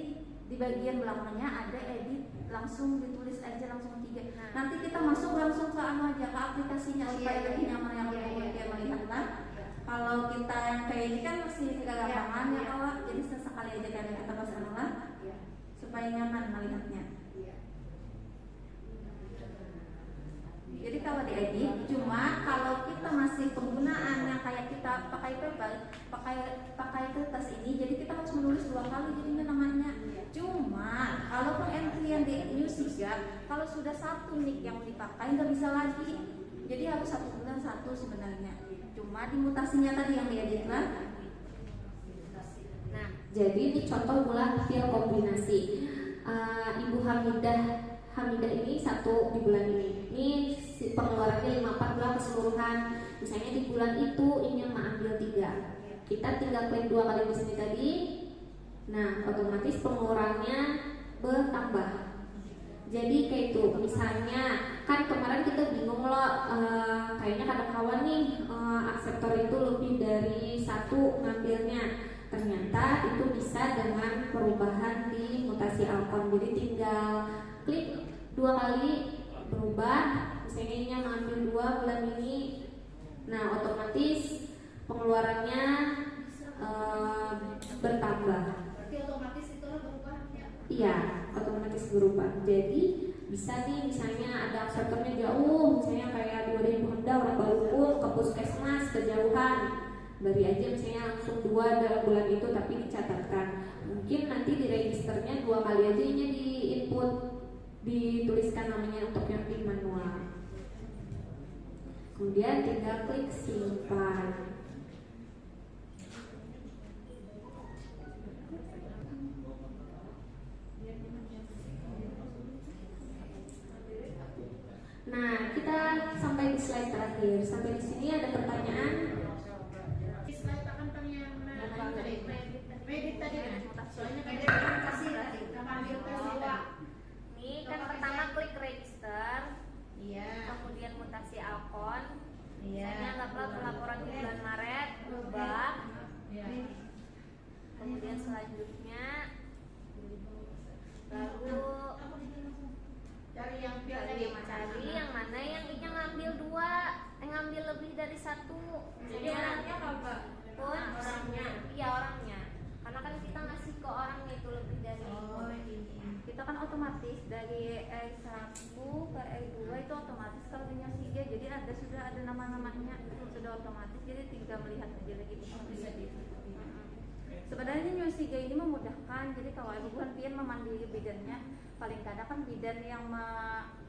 di bagian belakangnya ada edit, langsung ditulis aja langsung 3. Nanti kita masuk langsung ke aja ke aplikasinya supaya lebih nyaman yang dia melihat lah. Kalau kita yang kayak ini kan masih tidak gampangan ya kalau jadi sesekali aja kan kita pas lah supaya nyaman melihatnya. Jadi kalau diedit, cuma kalau kita masih penggunaan yang kayak kita pakai paper, pakai kertas ini, jadi kita harus menulis 2 kali jadinya namanya. Cuma kalau pengentryan di Newsiga, kalau sudah 1 nick yang dipakai nggak bisa lagi. Jadi harus 1 bulan 1 sebenarnya. Cuma di mutasinya tadi yang diedit lah. Nah, jadi ini contoh mula pil kombinasi. Ibu Hamidah ini 1 di bulan ini. Ini pengeluarannya 54 keseluruhan. Misalnya di bulan itu ingin mengambil 3. Kita tinggal klik 2 kali di sini tadi. Nah, otomatis pengeluarannya bertambah. Jadi kayak itu. Misalnya kan kemarin kita bingung loh, kayaknya kadang kawan nih akseptor itu lebih dari 1 ngambilnya. ternyata itu bisa dengan perubahan di mutasi alkon. Jadi tinggal klik 2 kali berubah, misalnya ngambil 2 bulan ini, nah otomatis pengeluarannya bertambah. Berarti otomatis itu berubah ya? Iya, otomatis berubah. Jadi bisa nih misalnya ada absorbernya jauh, misalnya kayak 2000 Hendah orang baru pun ke puskesmas kejauhan, beri aja misalnya langsung 2 dalam bulan itu, tapi dicatatkan. Mungkin nanti di registernya 2 kali aja ini di input, dituliskan namanya untuk yang di manual. Kemudian tinggal klik simpan. Nah, kita sampai di slide terakhir. Sampai di sini ada pertanyaan? Di slide akan yang kredit tadi kan? Soalnya kredit kan kasih tadi, sama ambil peristiwa. Ini kan pertama klik register, Iya. kemudian mutasi alkon. Iya. Misalnya anggaplah pelaporan di bulan Maret ubah. Iya. Kemudian selanjutnya lalu Cari yang cari yang mana yang ngambil 2, ngambil lebih dari 1. Jadi orangnya apa? Pun Orangnya. iya orangnya, karena kan kita ngasih ke orangnya itu lebih dari kita kan otomatis dari E1 ke E2 itu otomatis kalau di Nyosiga, jadi sudah ada nama-namanya, sudah otomatis, jadi tinggal melihat aja lagi bisa di. Sebenarnya Nyosiga ini memudahkan, jadi kalau ibu bukan pian memandiri bidannya, paling kadang kan bidan yang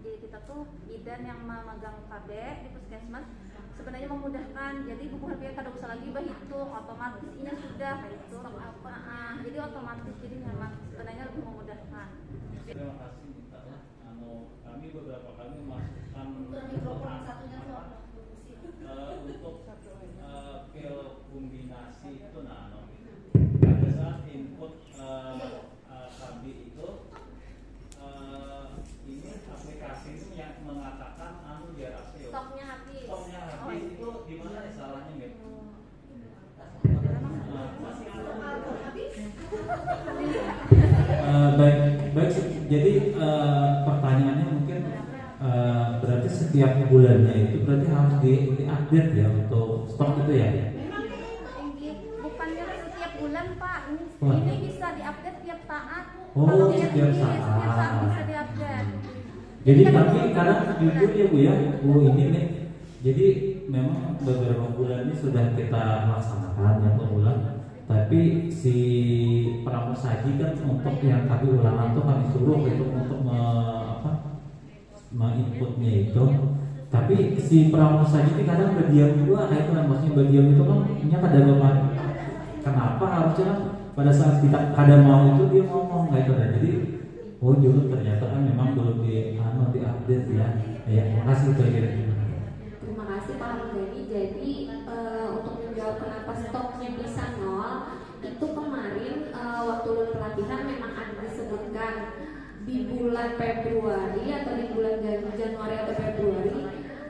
jadi kita tuh bidan yang memegang KB di puskesmas sebenarnya memudahkan, jadi ibu bukan pian kada usah lagi berhitung, otomatis ini sudah itu jadi otomatis, jadi memang sebenarnya lebih memudahkan. Terima kasih Minta. Kami beberapa kali memasukkan mikrofon satunya tuh. untuk pil kombinasi itu pada saat input KB itu ini aplikasi itu yang mengatakan dia hasil Stoknya habis. itu di mana salahnya Mbak? Baik. Jadi pertanyaannya mungkin berarti setiap bulannya itu berarti harus diupdate ya untuk stok itu ya? Bukannya setiap bulan Pak, Wah. ini bisa diupdate tiap saat. Oh, Kalau setiap setiap saat. saat bisa diupdate. Jadi kami kadang jujur ya Bu ya, Bu ini nih. Jadi memang beberapa bulan ini sudah kita laksanakan ya pengulang. Tapi si pramusaji kan untuk yang kami ulangan tuh kami suruh itu untuk inputnya itu. Tapi si pramusaji ini kadang berdiam juga, itu maksudnya berdiam itu kan nya kadang kenapa harusnya pada saat kita kadang mau itu dia ngomong gitu kan. Jadi oh juga ternyata kan memang belum diupdate ya. Ya, makasih kira-kira. Terima kasih Pak Hamdani. Jadi untuk menjawab kenapa stoknya bisa 0, itu kemarin waktu lulus pelatihan memang ada disebutkan di bulan Februari atau di bulan Januari atau Februari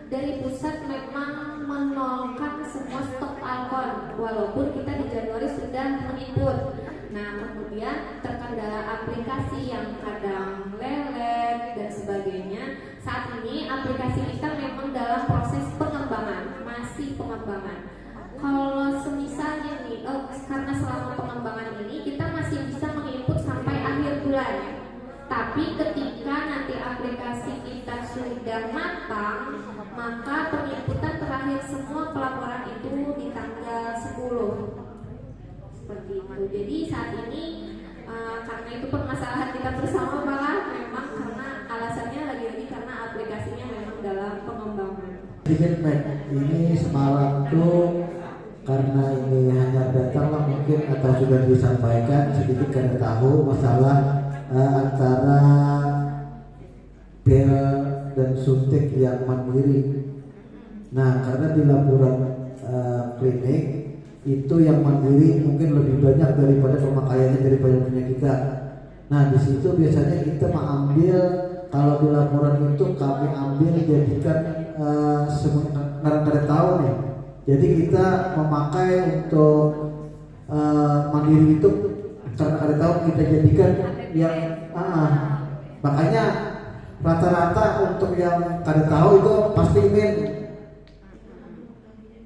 dari pusat memang menolkan semua stok alkon, walaupun kita di Januari sudah menginput. Nah kemudian terkendala aplikasi yang kadang lelet dan sebagainya. Saat ini aplikasi kita memang dalam proses pengembangan, masih pengembangan. Kalau semisalnya nih, karena selama pengembangan ini kita masih bisa menginput sampai akhir bulan. Tapi ketika nanti aplikasi kita sudah matang, maka penginputan terakhir semua pelaporan itu di tanggal 10. Seperti itu. Jadi saat ini karena itu permasalahan kita bersama malah memang karena alasannya lagi-lagi karena aplikasinya memang dalam pengembangan. Sedikit ini semalam tuh karena ini hanya datanglah mungkin atau sudah disampaikan sedikit karena tahu masalah antara pil dan suntik yang mandiri. Nah karena di laporan klinik itu yang mandiri mungkin lebih banyak daripada pemakaiannya daripada punya kita. Nah di situ biasanya kita mengambil, kalau di laporan itu kami ambil jadikan kadang-kadang tahu nih. Jadi kita memakai untuk mandiri itu karena ada tahu kita jadikan yang makanya rata-rata untuk yang kada tahu itu pasti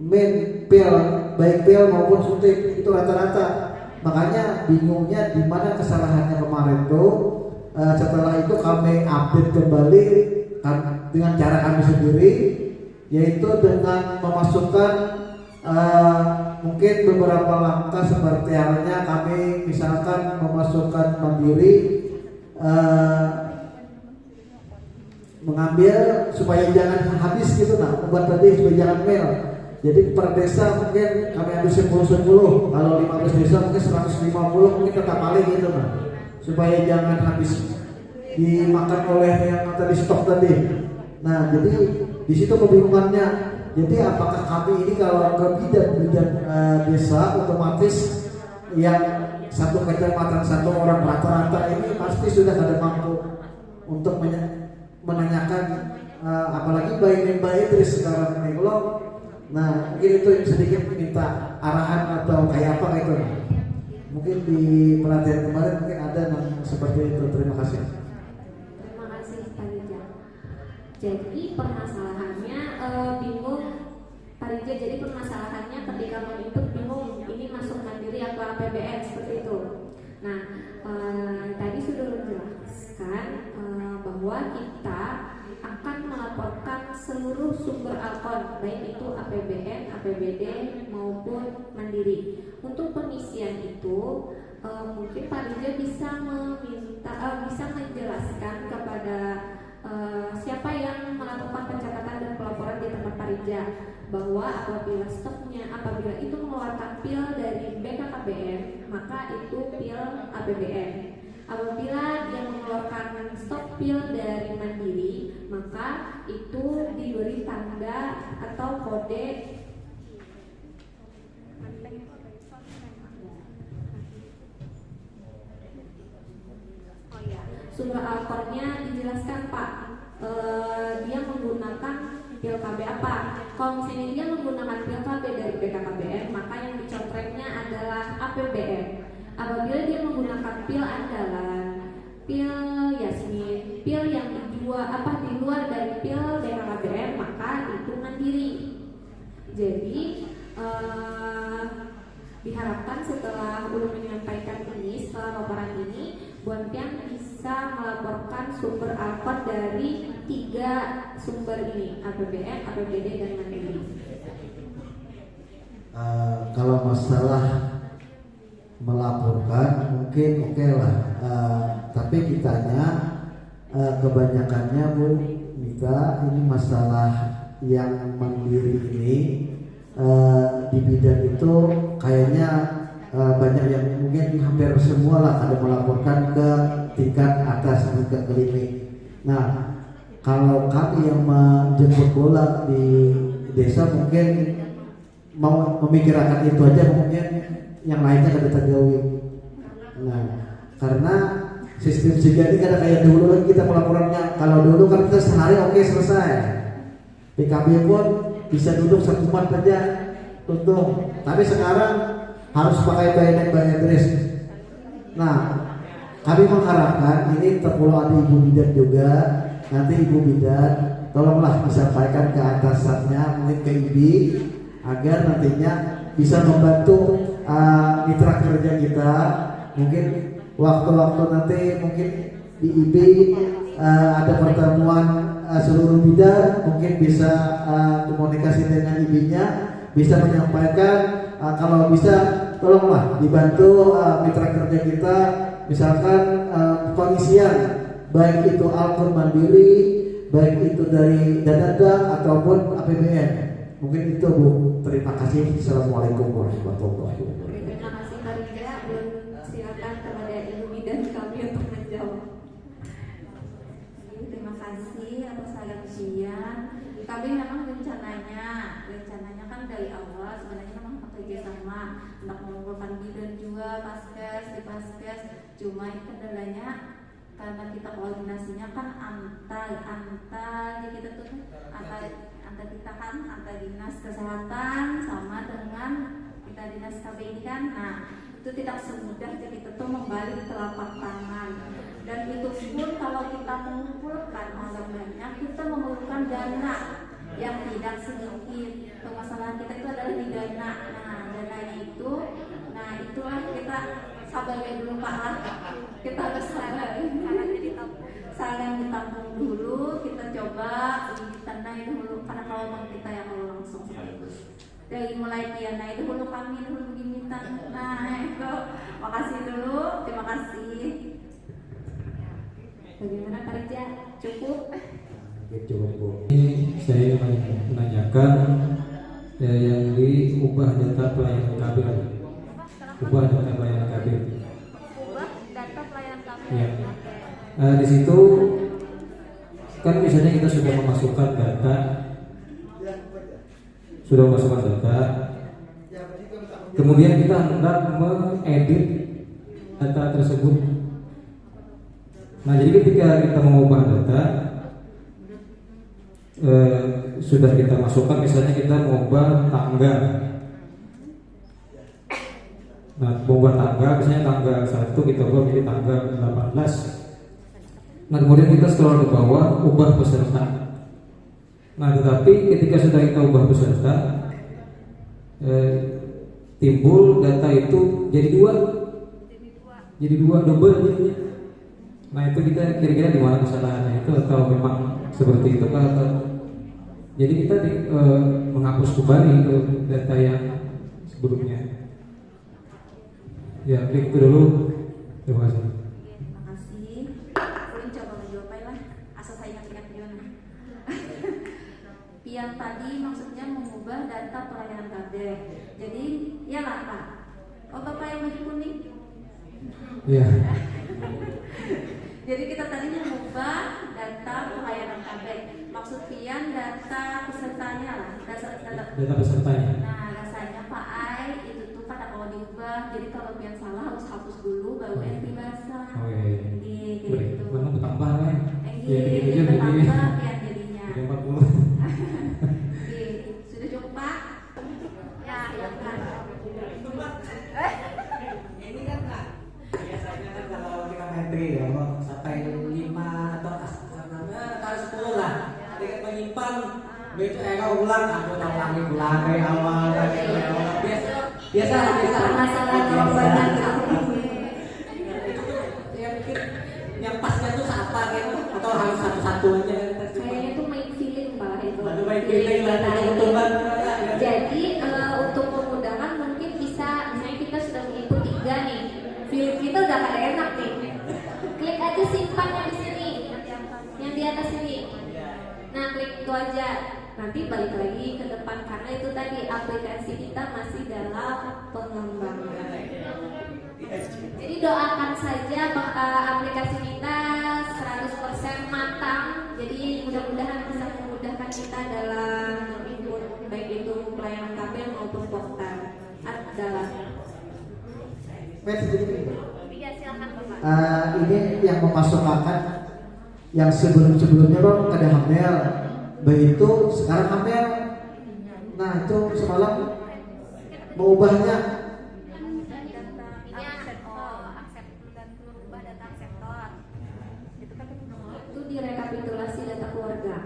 main pil baik pil maupun suntik itu rata-rata. Makanya bingungnya di mana kesalahannya kemarin tuh. Setelah itu kami update kembali dengan cara kami sendiri, yaitu dengan memasukkan mungkin beberapa langkah seperti halnya kami misalkan memasukkan mandiri mengambil supaya jangan habis gitu obat tadi supaya jangan mel. Jadi per desa mungkin kami ambil 10, kalau 15 desa mungkin 150 mungkin tetap paling gitu supaya jangan habis dimakan oleh yang tadi stok tadi. Nah jadi di situ kebingungannya. Jadi apakah kami ini kalau ke bidan desa otomatis yang satu kecamatan satu orang rata-rata ini pasti sudah ada mampu untuk menanyakan apalagi bayi Idris sekarang ini loh. Nah mungkin itu yang sedikit minta arahan atau kayak apa gitu. Mungkin di pelatihan kemarin mungkin ada yang seperti itu. Terima kasih. Terima kasih Pak Rija. Jadi permasalahannya bingung Pak Rija. Jadi permasalahannya ketika menginput bingung ini masuk mandiri atau APBN seperti itu. Nah tadi sudah menjelaskan bahwa kita akan melaporkan seluruh sumber alkon baik itu APBN, APBD maupun mandiri. Untuk pengisian itu mungkin Pak Rija bisa bisa menjelaskan kepada siapa yang melakukan pencatatan dan pelaporan di tempat Pak Rija bahwa apabila itu mengeluarkan pil dari BKKBN maka itu pil APBN. Apabila dia mengeluarkan stok pil dari mandiri maka itu diberi tanda atau kode sumber alkornya dijelaskan Pak. Dia menggunakan pil KB apa. Kalau misalnya dia menggunakan pil KB dari BKKBN maka yang dicontreknya adalah APBN. Apabila dia menggunakan pil andalan, pil Yasmin, pil yang di luar dari pil BKKBN maka itu mandiri. Jadi diharapkan setelah ulun menyampaikan ini, setelah laporan ini, Buan Pian bisa melaporkan sumber alkot dari 3 sumber ini, APBN, APBD, dan mandiri. Kalau masalah melaporkan mungkin oke lah, tapi kitanya kebanyakannya Bu Mita ini masalah yang mandiri ini di bidang itu kayaknya banyak yang mungkin hampir semua lah ada melaporkan ke tingkat atas ke klinik. Nah kalau kami yang menjemput bola di desa mungkin mau memikirkan itu aja, mungkin yang lainnya kada tergawi. Nah karena sistem siga ini kada kayak dulu kan kita melaporannya. Kalau dulu kan kita sehari oke selesai. PKB pun bisa duduk 1 jam aja tutup. Tapi sekarang harus pakai banyak Idris. Nah kami mengharapkan ini terpulau ada ibu bidan juga. Nanti ibu bidan tolonglah disampaikan ke atasannya, mungkin ke IBI, agar nantinya bisa membantu mitra kerja kita. Mungkin waktu-waktu nanti mungkin di IBI ada pertemuan seluruh bidan, mungkin bisa komunikasi dengan IBI-nya, bisa menyampaikan kalau bisa tolonglah dibantu mitra kerja kita, misalkan pengisian baik itu alkon mandiri, baik itu dari Danada ataupun APBN. Mungkin itu Bu. Terima kasih. Assalamualaikum warahmatullahi wabarakatuh. Terima kasih Pak Rija. Silakan kepada Ibu Bidan kami untuk menjawab. Terima kasih atas diskusian. Kami memang rencananya kan dari awal sebenarnya memang bekerja sama untuk mengumpulkan bidan juga di paskes. Cuma kendalanya karena kita koordinasinya kan antar kita tuh antar dinas kesehatan sama dengan kita dinas KB ini kan, nah itu tidak semudah jadi kita membalik telapak tangan, dan itu pun kalau kita mengumpulkan orang banyak kita memerlukan dana yang tidak sedikit. Permasalahan kita itu adalah di dana. Nah dananya itu, nah itulah kita sabarnya dulu Pak lah, kita harus sabar saling ditampung dulu, kita coba tanah dulu karena kalau memang kita yang mau langsung sekaligus dari mulai Tiana itu dulu kami dulu begini. Nah itu makasih dulu, terima kasih. Bagaimana Pak Rija? Cukup? Cukup Bu. Ini saya menanyakan yang diubah data pelayanan KB. Ubah data pelayanan KB. Ubah data pelayanan KB. Ya. Di situ kan biasanya kita sudah memasukkan data, kemudian kita hendak mengedit data tersebut. Nah, jadi ketika kita mengubah data, sudah kita masukkan, misalnya kita mengubah tanggal. Nah, mengubah tanggal, misalnya tanggal 1 kita ubah menjadi tanggal 18. Nah, kemudian kita scroll ke bawah, ubah peserta. Nah, tetapi ketika sudah kita ubah peserta, timbul data itu jadi dua, double jadinya. Nah, itu kita kira-kira di mana kesalahannya itu, atau memang seperti itu Pak? Jadi kita menghapus kembali ke data yang sebelumnya. Ya, klik itu dulu. Terima kasih. Terima kasih. Ulin coba menjawab lah, asal saya ingat-ingat gimana. Yang tadi maksudnya mengubah data pelayanan KB. Jadi, ya lah Pak. Oh Bapak yang baju kuning. Ya. Jadi kita tadi mengubah data pelayanan KB. Maksud Pian data pesertanya lah, Data pesertanya. Nah rasanya Pak Ai itu tuh pada kalau diubah. Jadi kalau Pian salah harus hapus dulu baru enti basah. Oh iya. Gitu. Mana bertambah kan? Jadi bertambah Pian jadinya. Jadi 40. Sudah cukup Pak? Ya, silakan. Ini kan Kak, biasanya kan kalau kita metri ya sampai 5 atau kali 10 lah. Dengan menyimpan begitu ulang, aku ulang dari awal biasa masalah kalau banyak yang pasnya tuh apa gitu, atau harus satu-satu aja. kayaknya tuh main feeling Pak itu. Main feeling lah, keuntungan. Jadi untuk memudahkan mungkin bisa, misalnya kita sudah menginput 3 nih, feeling kita udah pada enak nih. Klik aja simpan yang di sini, yang di atas sini. Nah klik itu aja, nanti balik lagi ke depan karena itu tadi aplikasi kita masih dalam pengembangan. Jadi doakan saja aplikasi kita 100% matang. Jadi mudah-mudahan bisa memudahkan kita dalam input baik itu pelayanan KB maupun portal adalah. Iya silakan Bapak. Ini yang memasukkan yang sebelum-sebelumnya Bang ada hamil, begitu sekarang hamil. Nah itu semalam mengubahnya. Itu direkapitulasi data keluarga.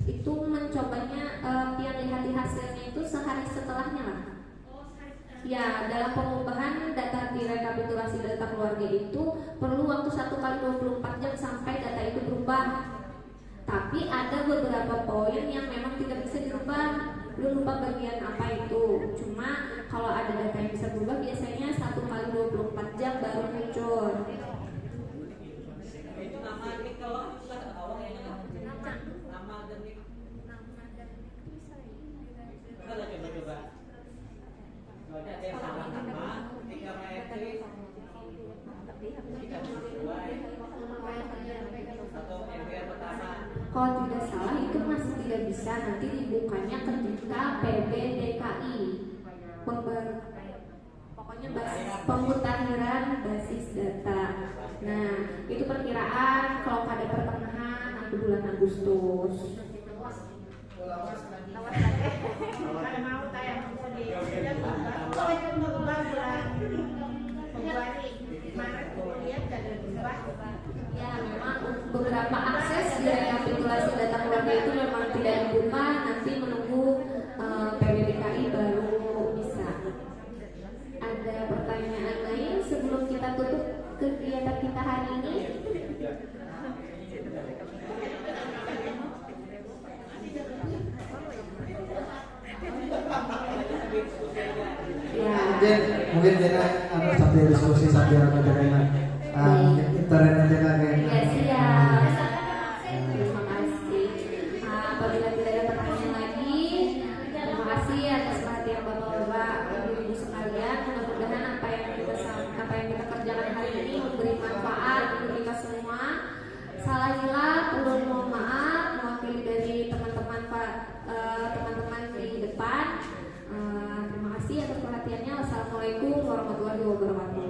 Itu mencobanya yang lihat di hasilnya itu sehari setelahnya lah. Ya, dalam pengubahan data direkapitulasi data keluarga itu perlu waktu 1 kali 24 jam sampai data itu berubah. Tapi ada beberapa poin yang memang tidak bisa dirubah. Belum lupa bagian apa itu. Cuma kalau ada data yang bisa berubah biasanya 1 kali 24 jam baru muncul. Itu nama nik kalau awal yang nama dan nik. Coba. Soalnya ada yang salah nama, ketika metri atau MBR pertama. Kalau tidak salah itu masih tidak bisa, nanti dibukanya ketika PBDKI pokoknya pemutahiran basis data. Nah itu perkiraan kalau pada pertengahan atau bulan Agustus. itu berubah bulan Februari, Maret kemudian jadi berubah. Ya, memang beberapa akses di rekapitulasi data keluarga itu memang tidak dibuka, nanti menunggu PBDKI baru bisa. Ada pertanyaan lain sebelum kita tutup kegiatan kita hari ini? Ya. Mungkin kita sambil diskusi sambil ada internet aja kayak. Ya, siap. Terima kasih. Apabila tidak ada pertanyaan lagi, terima kasih atas perhatian Bapak-bapak, Ibu-ibu sekalian. Mudah-mudahan apa yang kita kerjakan hari ini memberi manfaat untuk kita semua. Salah hilang, perlu mohon maaf mewakili dari teman-teman teman-teman di depan. Terima kasih atas perhatiannya. Wassalamualaikum warahmatullahi wabarakatuh.